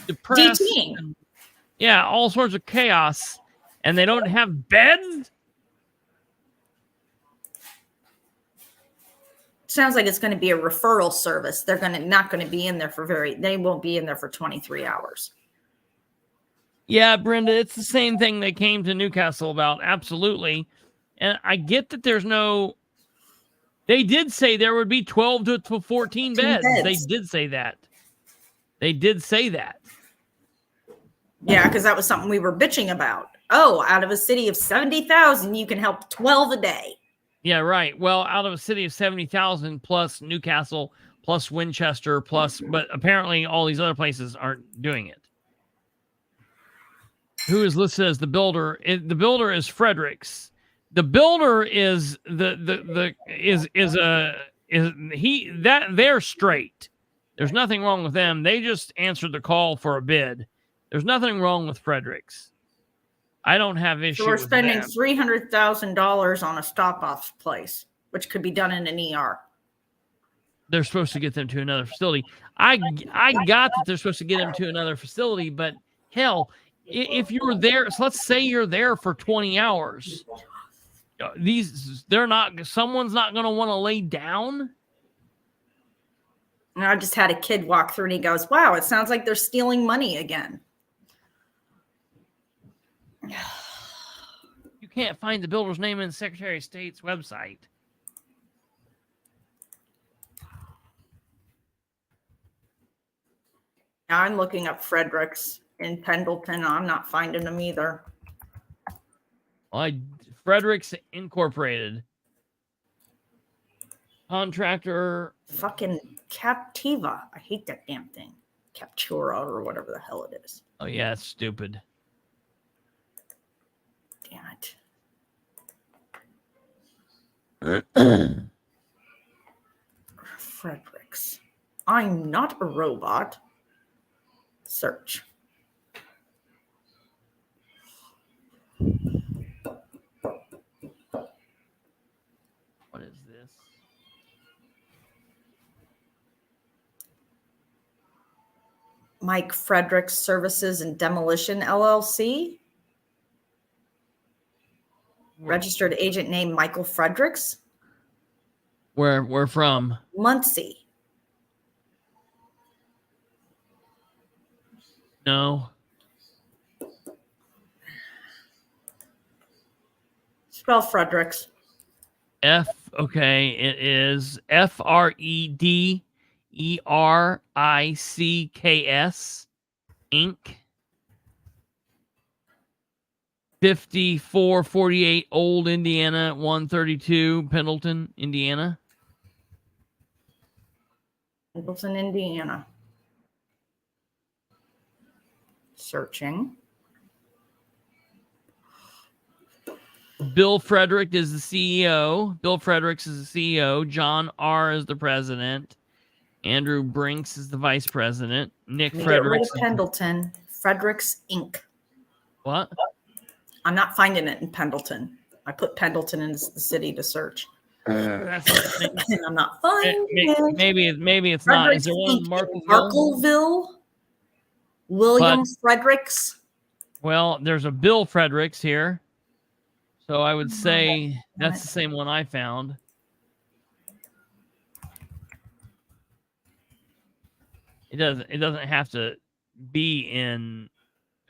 depressed. And, yeah, all sorts of chaos. And they don't have beds? Sounds like it's going to be a referral service. They're not going to be in there they won't be in there for 23 hours. Yeah, Brenda, it's the same thing they came to Newcastle about. Absolutely. And I get that they did say there would be 12 to 14 beds. They did say that. Yeah, because that was something we were bitching about. Oh, out of a city of 70,000, you can help 12 a day. Yeah, right. Well, out of a city of 70,000 plus Newcastle plus Winchester plus, but apparently all these other places aren't doing it. Who is listed as the builder? The builder is Fredericks. The builder is they're straight. There's nothing wrong with them. They just answered the call for a bid. There's nothing wrong with Fredericks. I don't have issue. So we're spending $300,000 on a stop-off place, which could be done in an ER. They're supposed to get them to another facility. I got that they're supposed to get them to another facility, but hell, if you were there, so let's say you're there for 20 hours. Someone's not going to want to lay down. And I just had a kid walk through and he goes, wow, it sounds like they're stealing money again. You can't find the builder's name in the Secretary of State's website. Now I'm looking up Fredericks in Pendleton. I'm not finding them either. Fredericks Incorporated. Contractor. Fucking Captiva. I hate that damn thing. Captura or whatever the hell it is. Oh, yeah, it's stupid. Damn it. Fredericks. I'm not a robot. Search. What is this? Mike Fredericks Services and Demolition LLC. Registered agent name Michael Fredericks. Where from? Muncie. No. Spell Fredericks. Okay, it is Frederickss Inc. 5448 Old Indiana 132 Pendleton, Indiana. Pendleton, Indiana. Searching. Bill Frederick is the CEO. Bill Fredericks is the CEO. John R. is the president. Andrew Brinks is the vice president. Nick Fredericks. Pendleton. Fredericks Inc. What? I'm not finding it in Pendleton. I put Pendleton in the city to search. That's interesting. I'm not finding it. Maybe it's Fredericks not. Is there one in Markleville? William Fredericks. Well, there's a Bill Fredericks here. So I would say that's the same one I found. It doesn't have to be in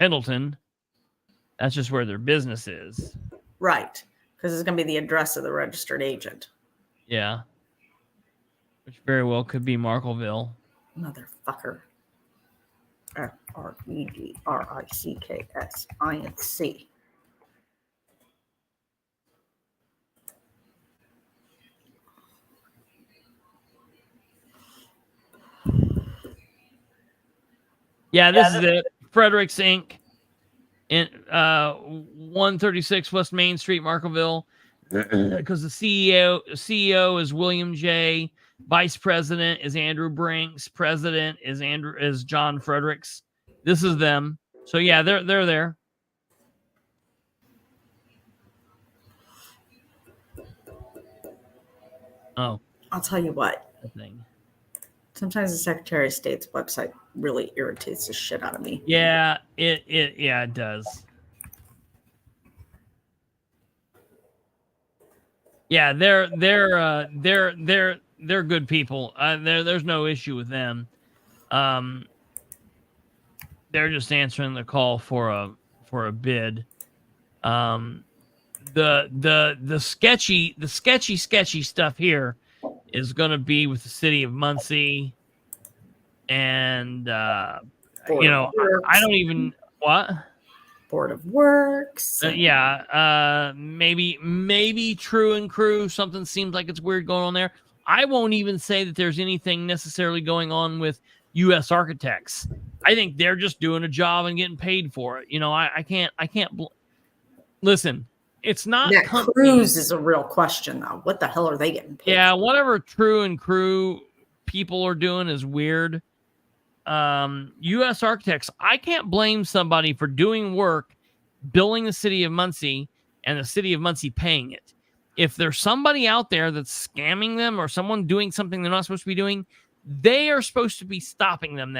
Pendleton. That's just where their business is. Right. Because it's going to be the address of the registered agent. Yeah. Which very well could be Markleville. Motherfucker. Fredricks. Yeah, this is it. Fredericks Inc. in 136 West Main Street, Markleville. Because the CEO is William J. Vice President is Andrew Brinks. President is John Fredericks. This is them. So yeah, they're there. Oh, I'll tell you what. thing. Sometimes the Secretary of State's website really irritates the shit out of me. Yeah, it does. Yeah, they're good people. There's no issue with them. They're just answering the call for a bid. The sketchy stuff here is going to be with the city of Muncie, and I don't even What? Board of Works. Yeah. Maybe True and Crew. Something seems like it's weird going on there. I won't even say that there's anything necessarily going on with U.S. Architects. I think they're just doing a job and getting paid for it. I can't. Listen, it's not that companies. Cruise is a real question, though. What the hell are they getting paid? Yeah, whatever True and Crew people are doing is weird. U.S. Architects, I can't blame somebody for doing work, billing the city of Muncie, and the city of Muncie paying it. If there's somebody out there that's scamming them or someone doing something they're not supposed to be doing, they are supposed to be stopping them.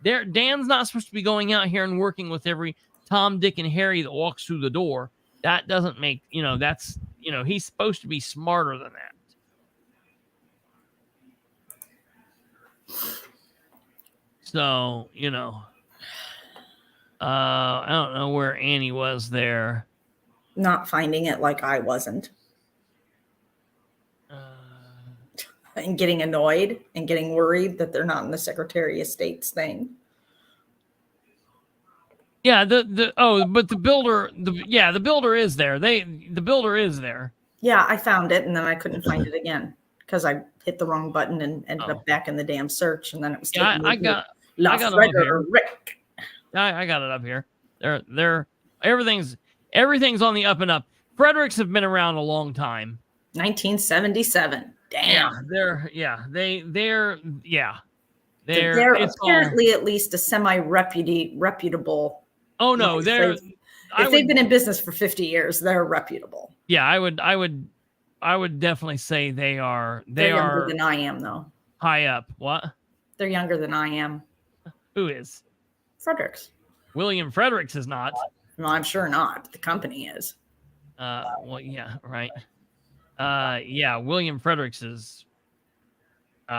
Dan's not supposed to be going out here and working with every Tom, Dick, and Harry that walks through the door. That doesn't make, he's supposed to be smarter than that. So, I don't know where Annie was there. Not finding it like I wasn't. And getting annoyed and getting worried that they're not in the Secretary of State's thing. Yeah, but the builder, the builder is there. The builder is there. Yeah, I found it and then I couldn't find it again because I hit the wrong button and ended up back in the damn search, and then it was taking me to I got it up here. I got it up here. They're everything's on the up and up. Fredericks have been around a long time. 1977. Damn. They're apparently at least a semi-reputable. Oh no, if they've been in business for 50 years, they're reputable. Yeah, I would definitely say they are. They're younger than I am, though. High up. What? They're younger than I am. Who is? Fredericks. William Fredericks is not. No, I'm sure not. The company is. Well, yeah, right. Yeah, William Fredericks is. He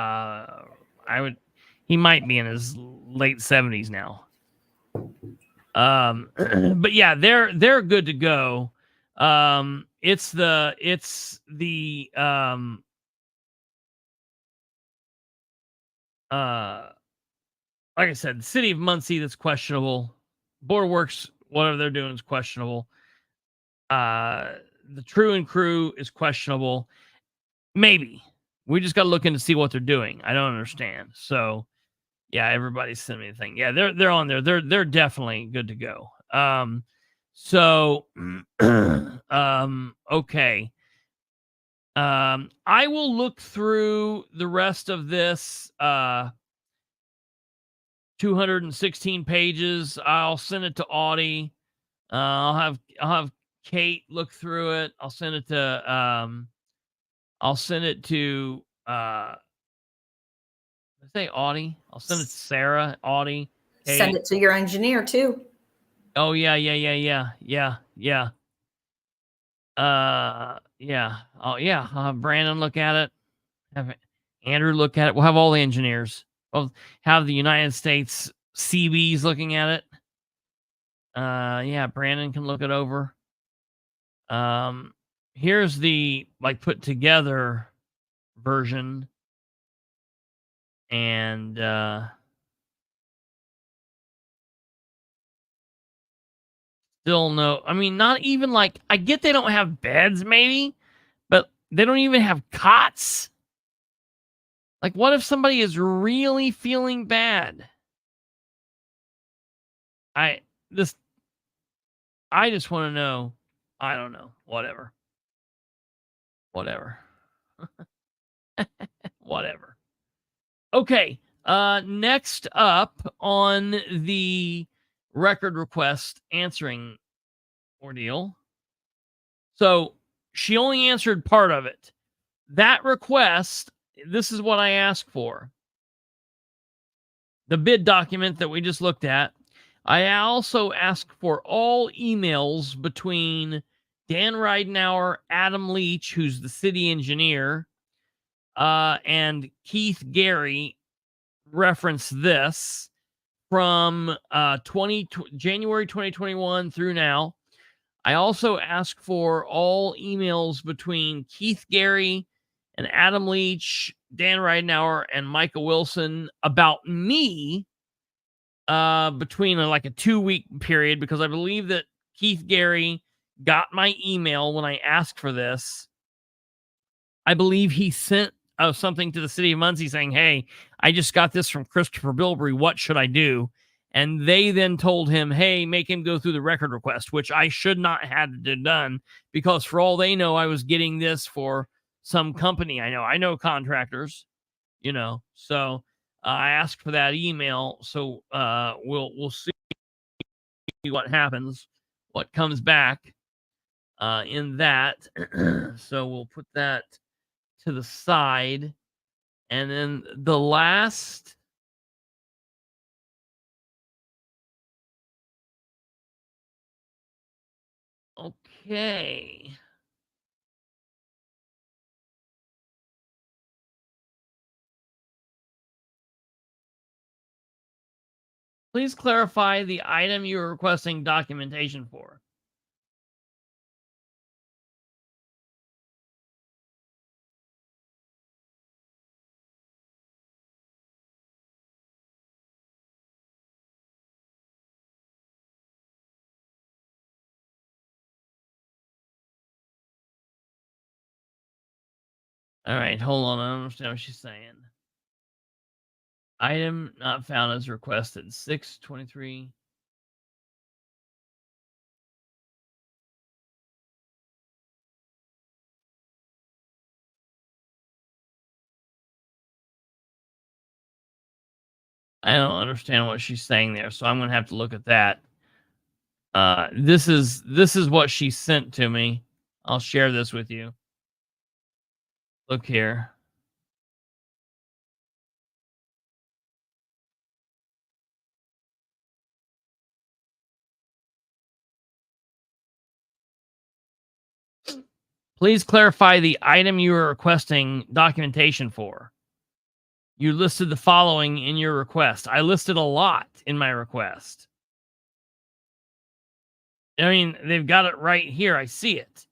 might be in his late 70s now. But yeah, they're good to go. It's the like I said, the city of Muncie that's questionable. Board of Works, whatever they're doing is questionable. The True and Crew is questionable. Maybe. We just got to look in to see what they're doing. I don't understand. So, yeah, everybody's sending me the thing. Yeah, they're on there. They're definitely good to go. Okay. I will look through the rest of this 216 pages. I'll send it to Audie. I'll have Kate look through it. I'll send it to say Audie. I'll send it to Sarah, Audie. Kate. Send it to your engineer too. Oh yeah. Oh yeah. I'll have Brandon look at it. Have Andrew look at it. We'll have all the engineers. We'll have the United States CBs looking at it. Yeah, Brandon can look it over. Here's the put together version. And still no. I mean, not even I get they don't have beds, maybe, but they don't even have cots. What if somebody is really feeling bad? I just want to know. I don't know. Whatever. Whatever. Okay. Next up on the record request answering ordeal. So she only answered part of it. That request, this is what I asked for. The bid document that we just looked at. I also asked for all emails between Dan Ridenauer, Adam Leach, who's the city engineer, and Keith Gary. Reference this from January 2021 through now. I also asked for all emails between Keith Gary and Adam Leach, Dan Ridenauer, and Micah Wilson about me between like a 2-week period, because I believe that Keith Gary got my email when I asked for this. I believe he sent something to the city of Muncie saying, "Hey, I just got this from Christopher Bilbrey. What should I do?" And they then told him, "Hey, make him go through the record request," which I should not have done, because for all they know, I was getting this for some company. I know contractors, So I asked for that email. So we'll see what happens, what comes back in that. So we'll put that to the side. And then the last, okay. Please clarify the item you are requesting documentation for. All right, hold on. I don't understand what she's saying. Item not found as requested. 623. I don't understand what she's saying there, so I'm gonna have to look at that. This is what she sent to me. I'll share this with you. Look here. Please clarify the item you are requesting documentation for. You listed the following in your request. I listed a lot in my request. I mean, they've got it right here. I see it.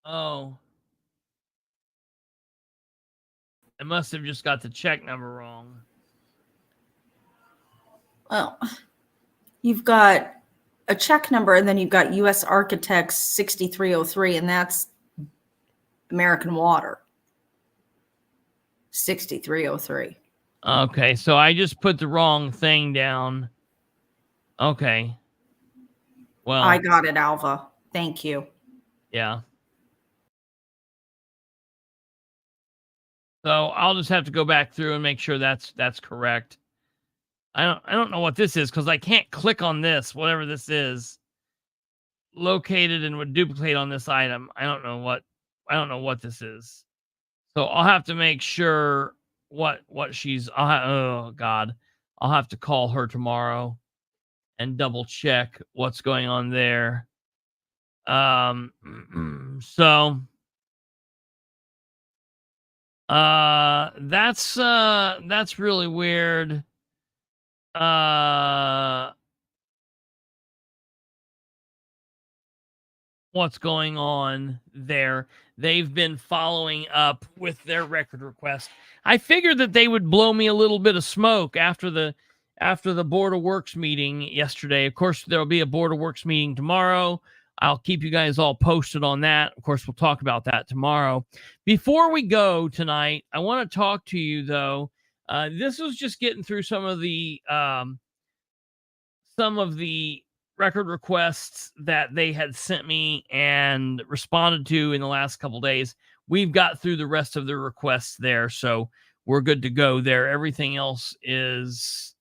Oh. I must have just got the check number wrong. Well, you've got a check number, and then you've got U.S. Architects 6303, and that's American Water 6303. Okay, so I just put the wrong thing down. Okay. Well, I got it, Alva. Thank you. Yeah. So I'll just have to go back through and make sure that's correct. I don't know what this is, because I can't click on this, whatever this is. Located and would duplicate on this item. I don't know what this is. So I'll have to make sure what she's. Oh God, I'll have to call her tomorrow and double check what's going on there. So that's really weird. What's going on there? They've been following up with their record request. I figured that they would blow me a little bit of smoke after the Board of Works meeting yesterday. Of course, there'll be a Board of Works meeting tomorrow. I'll keep you guys all posted on that. Of course, we'll talk about that tomorrow. Before we go tonight, I want to talk to you, though. This was just getting through some of the record requests that they had sent me and responded to in the last couple days. We've got through the rest of the requests there, so we're good to go there. Everything else is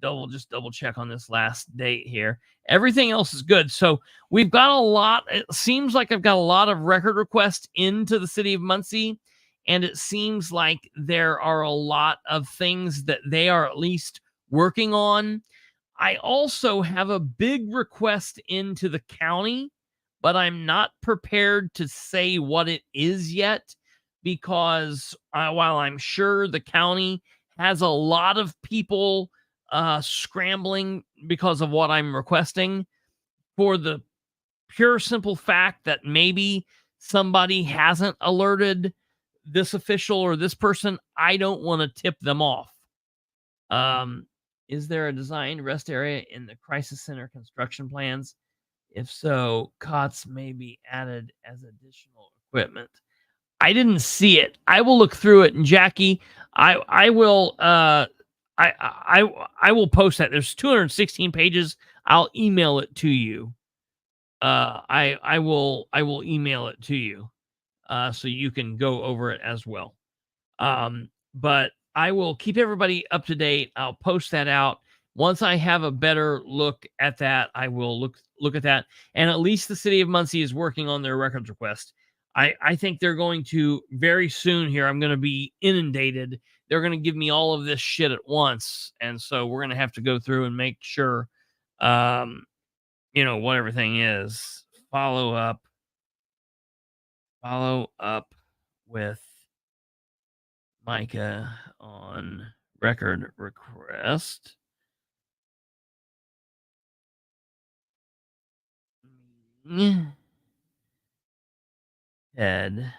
double check on this last date here. Everything else is good. So we've got a lot. It seems like I've got a lot of record requests into the city of Muncie, and it seems like there are a lot of things that they are at least working on. I also have a big request into the county, but I'm not prepared to say what it is yet, because while I'm sure the county has a lot of people scrambling because of what I'm requesting for the pure simple fact that maybe somebody hasn't alerted this official or this person, I don't want to tip them off. Is there a designed rest area in the crisis center construction plans? If so, cots may be added as additional equipment. I didn't see it. I will look through it, and Jackie, I will I will post that. There's 216 pages. I'll email it to you. I will email it to you, so you can go over it as well. But I will keep everybody up to date. I'll post that out. Once I have a better look at that, I will look at that. And at least the city of Muncie is working on their records request. I think they're going to very soon here. I'm going to be inundated. They're going to give me all of this shit at once. And so we're going to have to go through and make sure, what everything is. Follow up with Micah on record request. Ted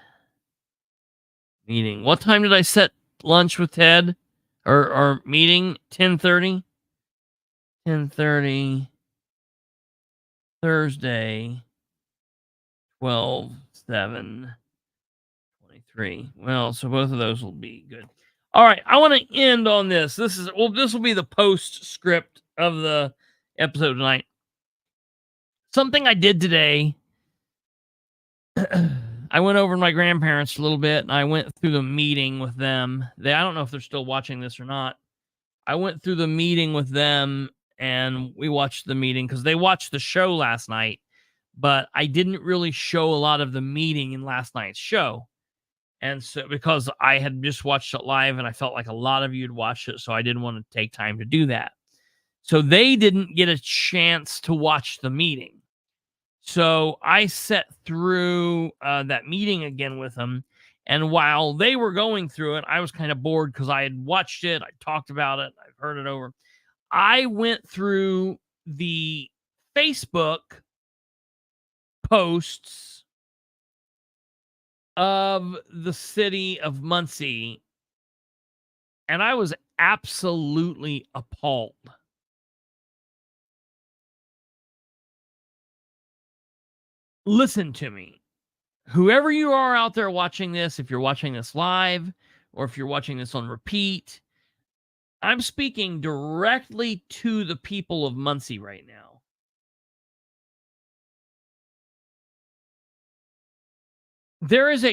meeting. What time did I set lunch with Ted? Or meeting? 10:30? 10:30 Thursday 12/7/23. Well, so both of those will be good. All right, I want to end on this. This will be the postscript of the episode tonight. Something I did today. I went over to my grandparents a little bit, and I went through the meeting with them. I don't know if they're still watching this or not. I went through the meeting with them, and we watched the meeting because they watched the show last night, but I didn't really show a lot of the meeting in last night's show. And so, because I had just watched it live, and I felt like a lot of you had watched it, so I didn't want to take time to do that. So they didn't get a chance to watch the meeting. So I sat through that meeting again with them. And while they were going through it, I was kind of bored because I had watched it. I talked about it. I've heard it over. I went through the Facebook posts of the city of Muncie, and I was absolutely appalled. Listen to me. Whoever you are out there watching this, if you're watching this live or if you're watching this on repeat, I'm speaking directly to the people of Muncie right now. There is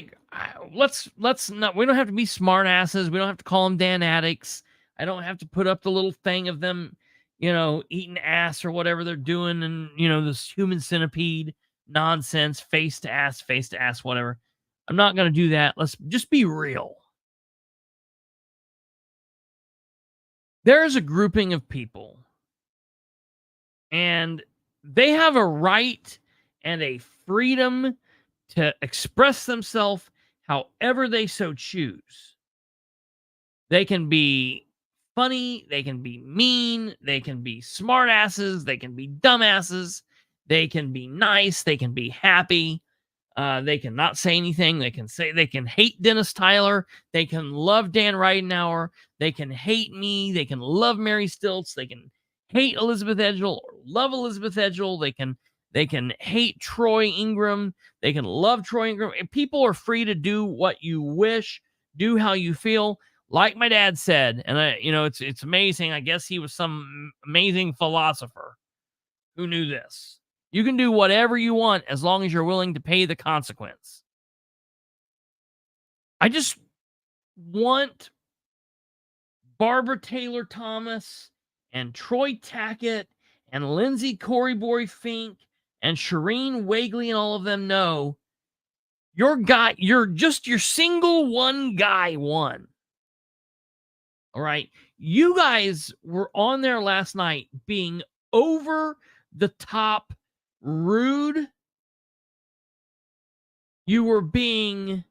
let's not, we don't have to be smart asses. We don't have to call them Dan addicts. I don't have to put up the little thing of them, eating ass or whatever they're doing. And, this human centipede nonsense, face to ass, whatever. I'm not going to do that. Let's just be real. There's a grouping of people, and they have a right and a freedom to express themselves however they so choose. They can be funny, they can be mean, they can be smartasses, they can be dumbasses, they can be nice, they can be happy. They can not say anything. They can hate Dennis Tyler. They can love Dan Ridenhour. They can hate me. They can love Mary Stilts. They can hate Elizabeth Edgell or love Elizabeth Edgell. They can hate Troy Ingram. They can love Troy Ingram. People are free to do what you wish, do how you feel. Like my dad said, and it's amazing. I guess he was some amazing philosopher who knew this. You can do whatever you want as long as you're willing to pay the consequence. I just want Barbara Taylor Thomas and Troy Tackett and Lindsay Coreyboy Fink and Shireen Wagley and all of them know you're just your single one guy won. All right. You guys were on there last night being over the top rude. You were being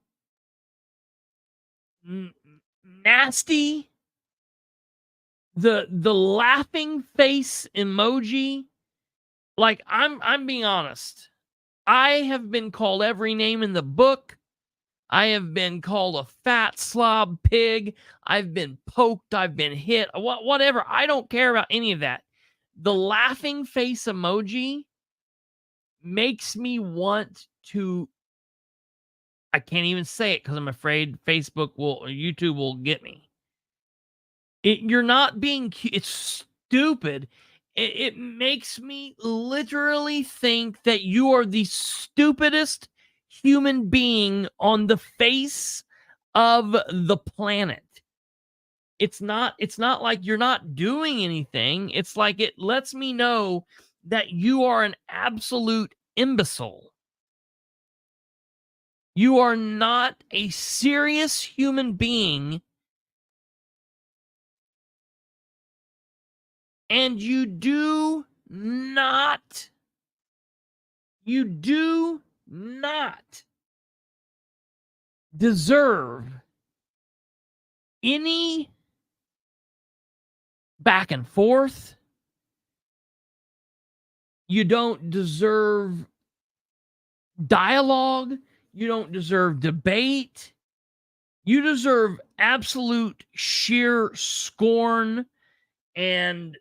nasty. The laughing face emoji. Like, I'm being honest. I have been called every name in the book. I have been called a fat slob pig. I've been poked. I've been hit. Whatever. I don't care about any of that. The laughing face emoji makes me want to. I can't even say it because I'm afraid Facebook will or YouTube will get me. You're not being cute. It's stupid. It makes me literally think that you are the stupidest human being on the face of the planet. It's not like you're not doing anything. It's like it lets me know that you are an absolute imbecile. You are not a serious human being, and you do not deserve any back and forth. You don't deserve dialogue. You don't deserve debate. You deserve absolute sheer scorn. And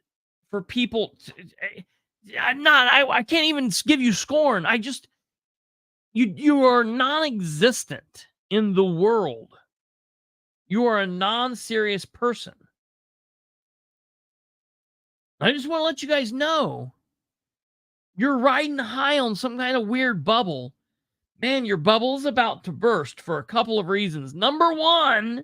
for people, I can't even give you scorn. You are non-existent in the world. You are a non-serious person. I just want to let you guys know you're riding high on some kind of weird bubble. Man, your bubble is about to burst for a couple of reasons. Number one,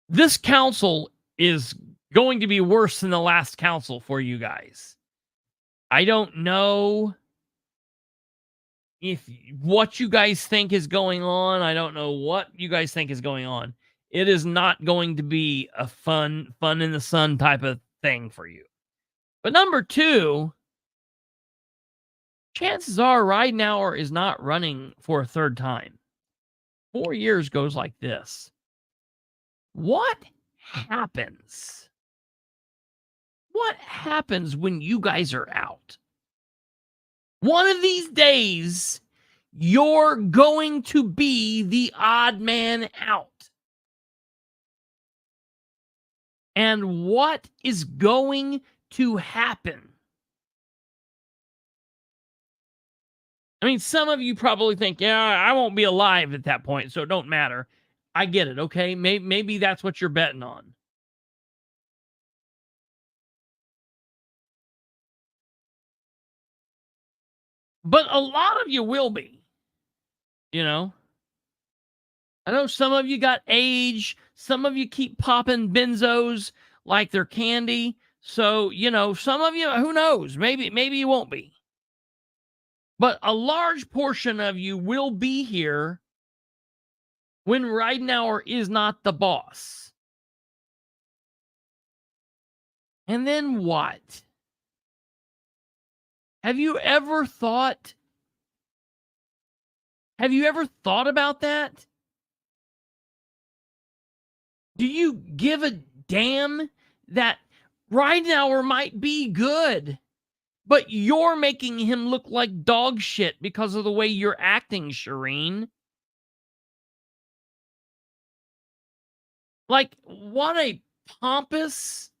this council is going to be worse than the last council for you guys. I don't know if what you guys think is going on. I don't know what you guys think is going on. It is not going to be a fun in the sun type of thing for you. But number two, chances are Ridenour is not running for a third time. 4 years goes like this. What happens? What happens when you guys are out? One of these days, you're going to be the odd man out. And what is going to happen? I mean, some of you probably think, yeah, I won't be alive at that point, so it don't matter. I get it, okay? Maybe that's what you're betting on. But a lot of you will be, you know? I know some of you got age. Some of you keep popping benzos like they're candy. So, some of you, who knows? Maybe you won't be. But a large portion of you will be here when Ridenour is not the boss. And then what? Have you ever thought about that? Do you give a damn that Ridenour might be good, but you're making him look like dog shit because of the way you're acting, Shireen? Like, what a pompous,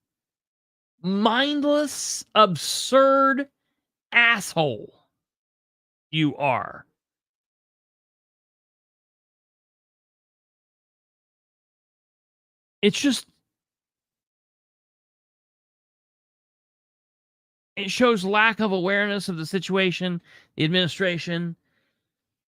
mindless, absurd asshole you are. It's just, it shows lack of awareness of the situation. The administration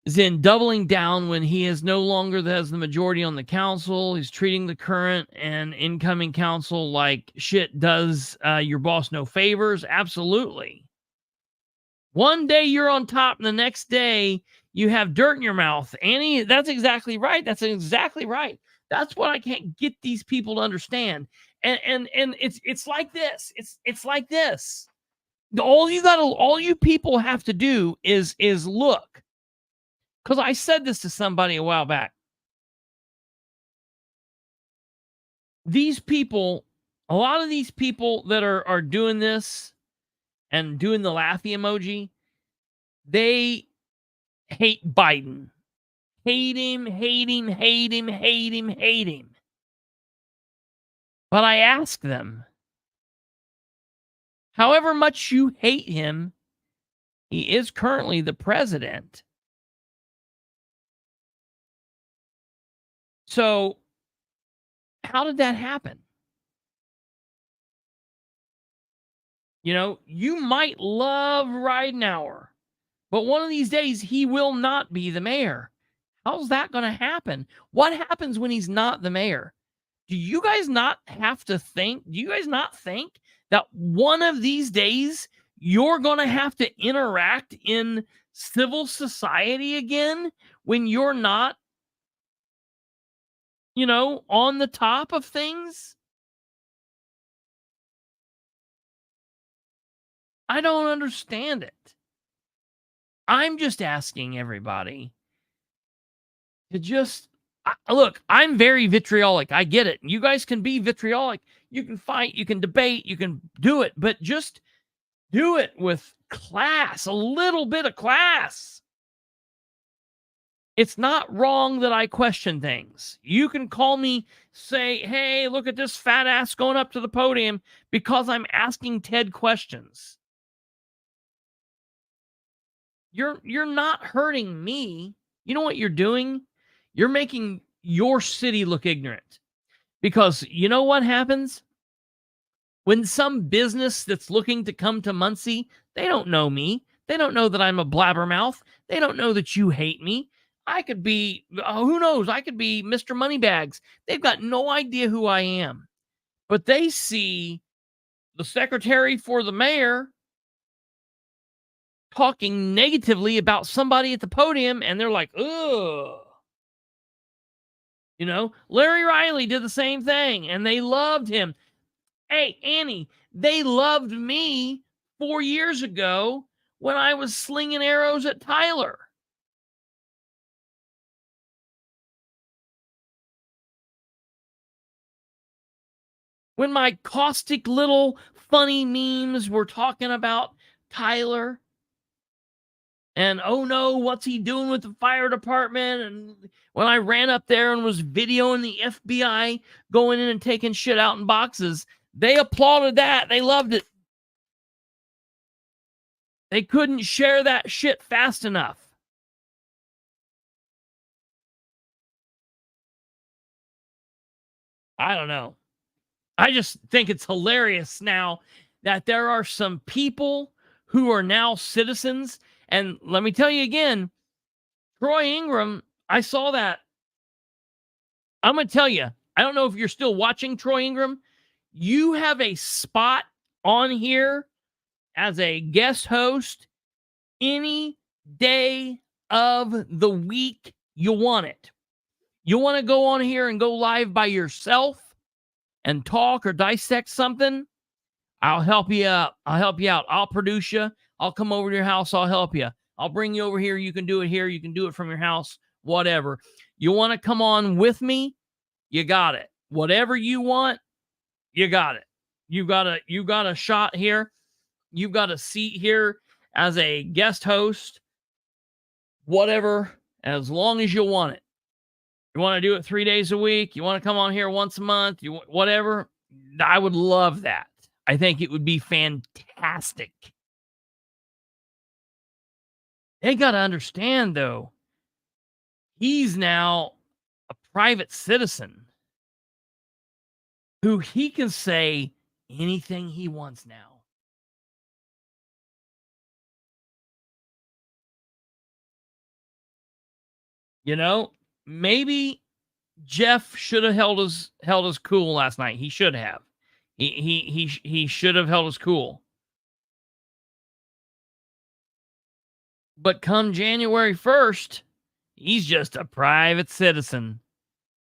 is then doubling down when he is no longer has the majority on the council. He's treating the current and incoming council like shit does your boss no favors. Absolutely. One day you're on top, and the next day you have dirt in your mouth. Annie, that's exactly right. That's exactly right. That's what I can't get these people to understand. And it's like this. It's like this. All you people have to do is look. Because I said this to somebody a while back. these people, a lot of these people that are doing this and doing the laughy emoji, they hate Biden. Hate him, hate him, hate him, hate him, hate him. But I ask them, however much you hate him, he is currently the president. So, how did that happen? You know, you might love Ridenhour, but one of these days he will not be the mayor. How's that going to happen? What happens when he's not the mayor? Do you guys not have to think? Do you guys not think that one of these days you're going to have to interact in civil society again when you're not, you know, on the top of things? I don't understand it. I'm just asking everybody to just look. I'm very vitriolic. I get it. You guys can be vitriolic. You can fight. You can debate. You can do it. But just do it with class, a little bit of class. It's not wrong that I question things. You can call me, say, hey, look at this fat ass going up to the podium because I'm asking Ted questions. You're not hurting me. You know what you're doing? You're making your city look ignorant. Because you know what happens? When some business that's looking to come to Muncie, they don't know me. They don't know that I'm a blabbermouth. They don't know that you hate me. I could be, who knows? I could be Mr. Moneybags. They've got no idea who I am. But they see the secretary for the mayor talking negatively about somebody at the podium, and they're like, ugh. You know, Larry Riley did the same thing, and they loved him. Hey, Annie, they loved me 4 years ago when I was slinging arrows at Tyler. When my caustic little funny memes were talking about Tyler. And oh no, what's he doing with the fire department? And when I ran up there and was videoing the FBI going in and taking shit out in boxes, they applauded that. They loved it. They couldn't share that shit fast enough. I don't know. I just think it's hilarious now that there are some people who are now citizens. And let me tell you again, Troy Ingram, I saw that. I'm going to tell you, I don't know if you're still watching Troy Ingram. You have a spot on here as a guest host any day of the week you want it. You want to go on here and go live by yourself and talk or dissect something? I'll help you out. I'll produce you. I'll come over to your house. I'll help you. I'll bring you over here. You can do it here. You can do it from your house, whatever. You want to come on with me? You got it. Whatever you want, you got it. You got a shot here. You've got a seat here as a guest host. Whatever, as long as you want it. You want to do it 3 days a week? You want to come on here once a month? Whatever. I would love that. I think it would be fantastic. They got to understand, though, he's now a private citizen who he can say anything he wants now. You know, maybe Jeff should have held his cool last night. He should have. He should have held his cool. But come January 1st, he's just a private citizen.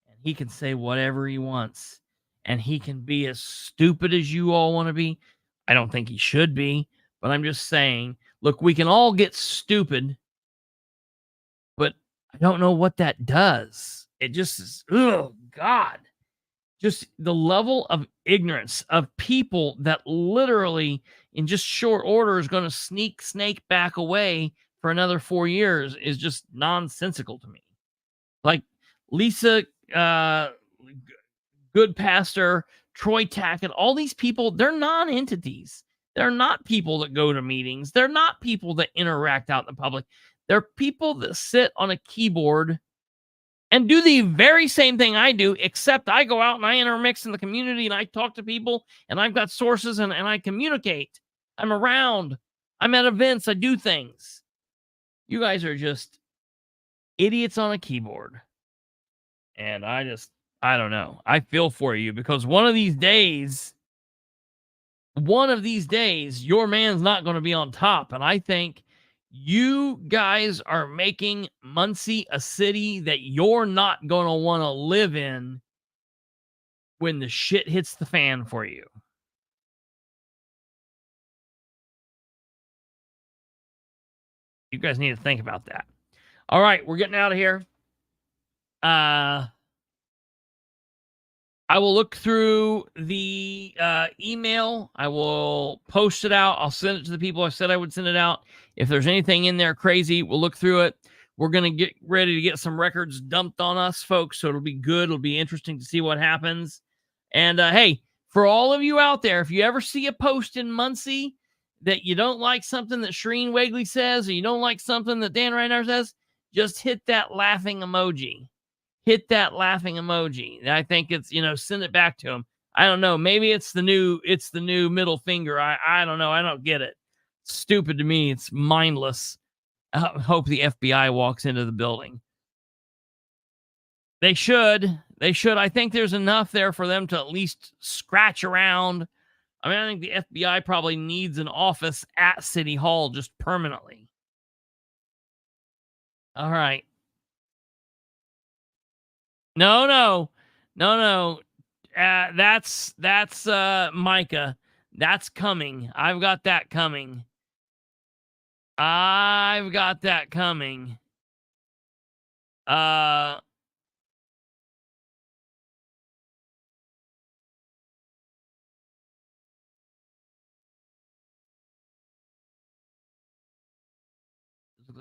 And he can say whatever he wants. And he can be as stupid as you all want to be. I don't think he should be. But I'm just saying, look, we can all get stupid. But I don't know what that does. It just is, oh, God. just the level of ignorance of people that literally in just short order is going to snake back away for another 4 years is just nonsensical to me. Like Lisa, Good Pastor, Troy Tackett, all these people, they're non-entities. They're not people that go to meetings. They're not people that interact out in the public. They're people that sit on a keyboard and do the very same thing I do, except I go out and I intermix in the community and I talk to people and I've got sources and I communicate. I'm around. I'm at events. I do things. You guys are just idiots on a keyboard. And I don't know. I feel for you because one of these days, your man's not going to be on top. And I think you guys are making Muncie a city that you're not going to want to live in when the shit hits the fan for you. You guys need to think about that. All right, we're getting out of here. I will look through the email. I will post it out. I'll send it to the people I said I would send it out. If there's anything in there crazy, we'll look through it. We're going to get ready to get some records dumped on us, folks, so it'll be good. It'll be interesting to see what happens. And, hey, for all of you out there, if you ever see a post in Muncie that you don't like something that Shereen Wegley says or you don't like something that Dan Reinhardt says, just hit that laughing emoji. Hit that laughing emoji. I think it's, send it back to him. I don't know. Maybe it's the new middle finger. I don't know. I don't get it. It's stupid to me. It's mindless. I hope the FBI walks into the building. They should. I think there's enough there for them to at least scratch around. I mean, I think the FBI probably needs an office at City Hall just permanently. All right. No. That's Micah. That's coming. I've got that coming.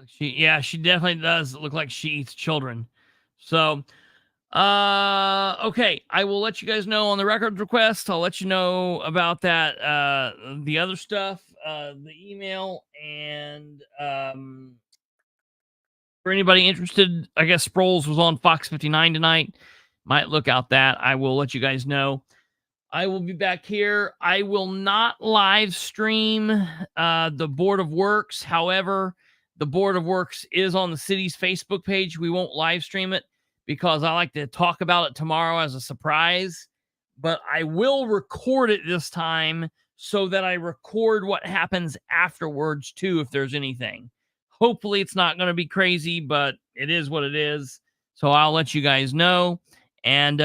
She definitely does look like she eats children. So, okay. I will let you guys know on the records request. I'll let you know about that, the other stuff, the email, and, for anybody interested, I guess Sproles was on Fox 59 tonight. Might look out that. I will let you guys know. I will be back here. I will not live stream the Board of Works. However, the Board of Works is on the city's Facebook page. We won't live stream it because I like to talk about it tomorrow as a surprise. But I will record it this time so that I record what happens afterwards too, if there's anything. Hopefully it's not going to be crazy, but it is what it is. So I'll let you guys know. And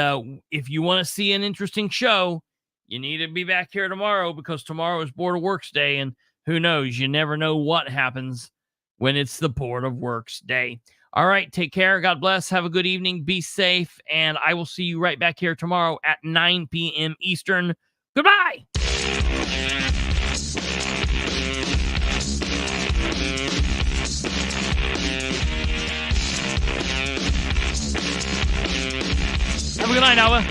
if you want to see an interesting show, you need to be back here tomorrow because tomorrow is Board of Works Day. And who knows? You never know what happens when it's the Board of Works Day. All right. Take care. God bless. Have a good evening. Be safe. And I will see you right back here tomorrow at 9 p.m. Eastern. Goodbye. Have a good night, Alva.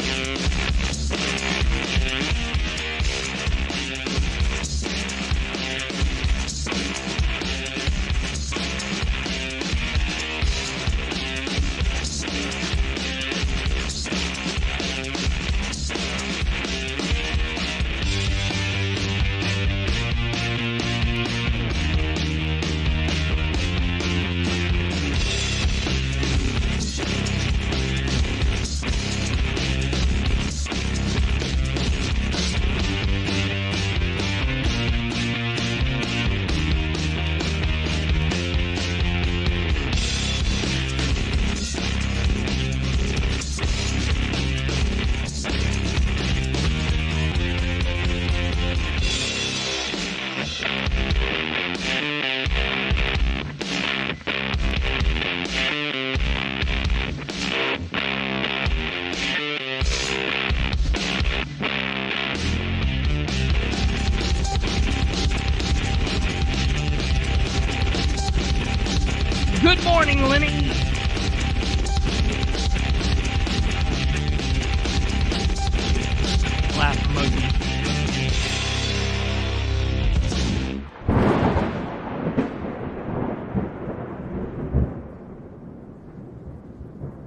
Good morning, Lenny.